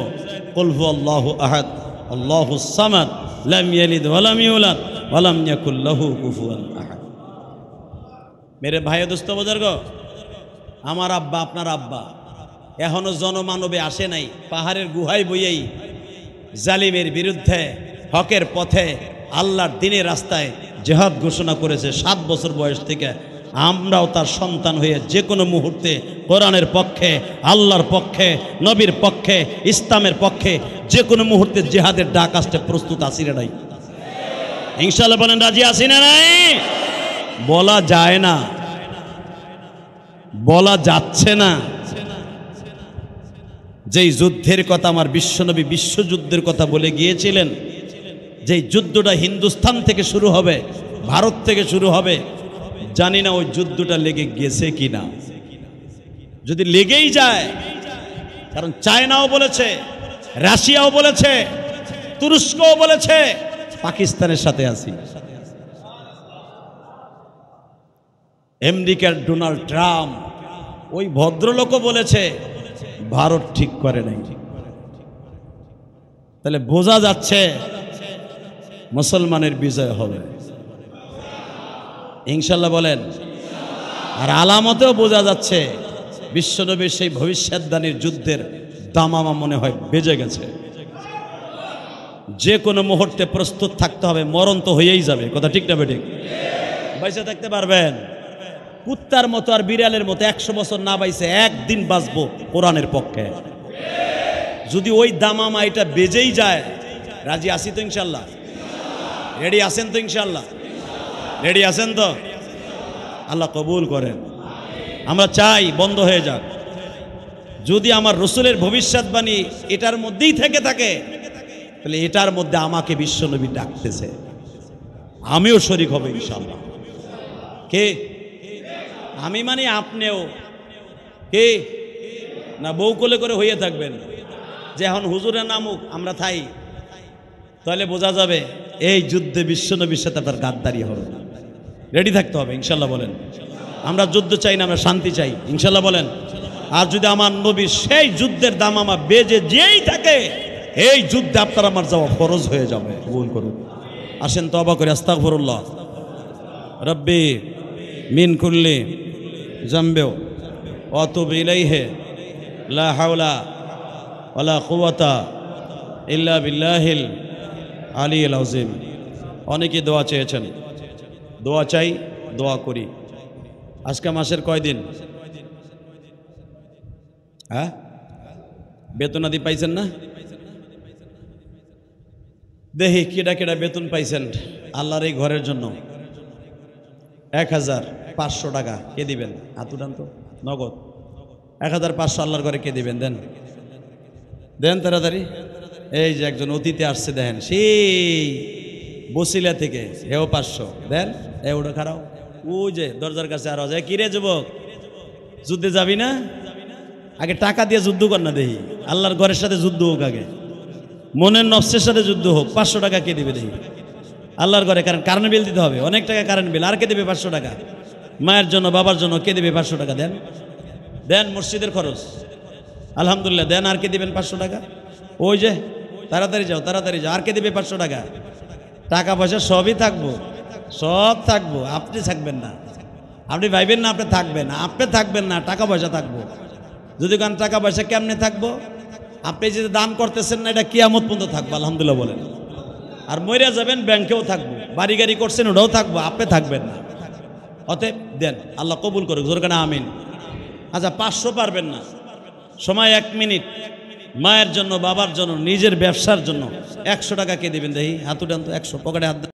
কুল হুয়াল্লাহু আহাদ আল্লাহুস সামাদ লাম ইয়ালিদ ওয়া লাম ইউলাদ ওয়া লাম ইয়াকুল লাহু কুফুয়ান আহাদ। মেরে ভাই দোস্ত বুজুর্গ, আমার আব্বা আপনার আব্বা এখনো জনমানবে আসে নাই। পাহাড়ের গুহায় বইয়েই জালিমের বিরুদ্ধে হকের পথে আল্লাহর দ্বীনের রাস্তায় জিহাদ ঘোষণা করেছে 7 বছর বয়স থেকে। আমরাও তার সন্তান হয়ে যে কোনো মুহূর্তে কোরআনের পক্ষে, আল্লাহর পক্ষে, নবীর পক্ষে, ইসলামের পক্ষে যে কোনো মুহূর্তে জিহাদের ডাক আসতে প্রস্তুত আছি না নাই? ইনশাআল্লাহ বলেন রাজি আছি না নাই? বলা যায় না, বলা যাচ্ছে না। যেই যুদ্ধের কথা আমার বিশ্বনবী বিশ্বযুদ্ধের কথা বলে গিয়েছিলেন, যেই যুদ্ধটা হিন্দুস্তান থেকে শুরু হবে, ভারত থেকে শুরু হবে, জানি না ওই যুদ্ধটা লেগে গেছে কিনা। যদি লেগেই যায়, কারণ চায়নাও বলেছে, রাশিয়াও বলেছে, তুরস্কও বলেছে পাকিস্তানের সাথে আছি। আমেরিকার ডোনাল্ড ট্রাম্প, ওই ভদ্রলোকও বলেছে ভারত ঠিক করে নাই। তাহলে বোঝা যাচ্ছে মুসলমানের বিজয় হবে ইনশাল্লাহ বলেন। আর আলামতেও বোঝা যাচ্ছে বিশ্বনবীর সেই ভবিষ্যৎবাণীর যুদ্ধের দামামা মনে হয় বেজে গেছে। যে কোনো মুহূর্তে প্রস্তুত থাকতে হবে, মরণ তো হয়েই যাবে, কথা ঠিক না বেঠিক? বাইসে থাকতে পারবেন? কুত্তার মতো আর বিড়ালের মতো 100 বছর না বাইসে একদিন বাঁচবো কোরআনের পক্ষে। যদি ওই দামামা এটা বেজেই যায়, রাজি আসি তো ইনশাল্লাহ? রেডি আছেন তো ইনশাল্লাহ? রেডি আছেন তো? আল্লাহ কবুল করেন। আমরা চাই বন্ধ হয়ে যাক। যদি আমার রসুলের ভবিষ্যৎবাণী এটার মধ্যেই থেকে থাকে, তাহলে এটার মধ্যে আমাকে বিশ্বনবী ডাকতেছে, আমিও শরীক হব ইনশাল্লাহ। কে? আমি মানে আপনিও। কে? না বউ কোলে করে হইয়া থাকবেন যে এখন হুজুরের নামুক আমরা থাই, তাহলে বোঝা যাবে এই যুদ্ধে বিশ্বনবীর সাথে আপনার গাদ্দারি হবে। রেডি থাকতে হবে ইনশাল্লাহ বলেন। আমরা যুদ্ধ চাই না, আমরা শান্তি চাই ইনশাল্লাহ বলেন। আর যদি আমার নবী সেই যুদ্ধের দামামা বেজে যেই থাকে, এই যুদ্ধে আপনার আমার যাওয়া ফরজ হয়ে যাবে। কবুল করুন। আসেন তওবা করে আস্তাগফিরুল্লাহ রব্বি মিন কুল্লি জামবে ওয়া আতুবু ইলাইহি লা হাওলা ওয়ালা কুওয়াতা ইল্লা বিল্লাহিল আলিয়্যিল আযীম। অনেকে দোয়া চেয়েছেন, দোয়া চাই, দোয়া করি। আজকে মাসের কয় দিন? হ্যাঁ, বেতন আদি পাইছেন না? দেখি কেডা কেডা বেতন পাইছেন আল্লাহর এই ঘরের জন্য। 1500 টাকা কে দিবেন? হাত উঠান তো, নগদ 1500 আল্লাহর ঘরে কে দিবেন? দেন দেন তাড়াতাড়ি। এই যে একজন অতিথি আসছে, দেখেন সেই বসিলা থেকে, হেও 500 দেন। এ ওটা খারাপ, ও যে দরজার কাছে আরো যায়। কিরে যুবক, যুদ্ধে যাবি না? আগে টাকা দিয়ে যুদ্ধ কর না, দেখি আল্লাহর ঘরের সাথে যুদ্ধ হোক, আগে মনের নফসের সাথে যুদ্ধ হোক। 500 টাকা কে দিবে দেখি আল্লাহর ঘরে? কারেন্ট বিল দিতে হবে, অনেক টাকা কারেন্ট বিল। আর কে দেবে 500 টাকা? মায়ের জন্য, বাবার জন্য কে দেবে 500 টাকা? দেন দেন, মসজিদের খরচ আলহামদুলিল্লাহ দেন। আর কে দিবেন 500 টাকা? ওই যে তাড়াতাড়ি যাও, তাড়াতাড়ি যাও। আর কে দেবে 500 টাকা? টাকা পয়সা সবই থাকবো, সব থাকবো, আপনি থাকবেন না। আপনি ভাইবেন না আপনি থাকবেন, আপনি থাকবেন না, টাকা পয়সা থাকবো। যদি কারণ টাকা পয়সা কেমনে থাকবো? আপনি যে দান করতেছেন না, এটা কিয়ামত পর্যন্ত থাকবো আলহামদুলিল্লাহ বলেন। আর মইরা যাবেন ব্যাংকেও থাকবো, বাড়ি গাড়ি করছেন ওটাও থাকবো, আপনি থাকবেন না। অতএব দেন, আল্লাহ কবুল করুক, জোর কানা আমিন। আচ্ছা 500 পারবেন না, সময় 1 মিনিট। মায়ের জন্য, বাবার জন্য, নিজের ব্যবসার জন্য 100 টাকা কে দিবেন দেখি? হাত উঠান তো। 100 পকেটে হাত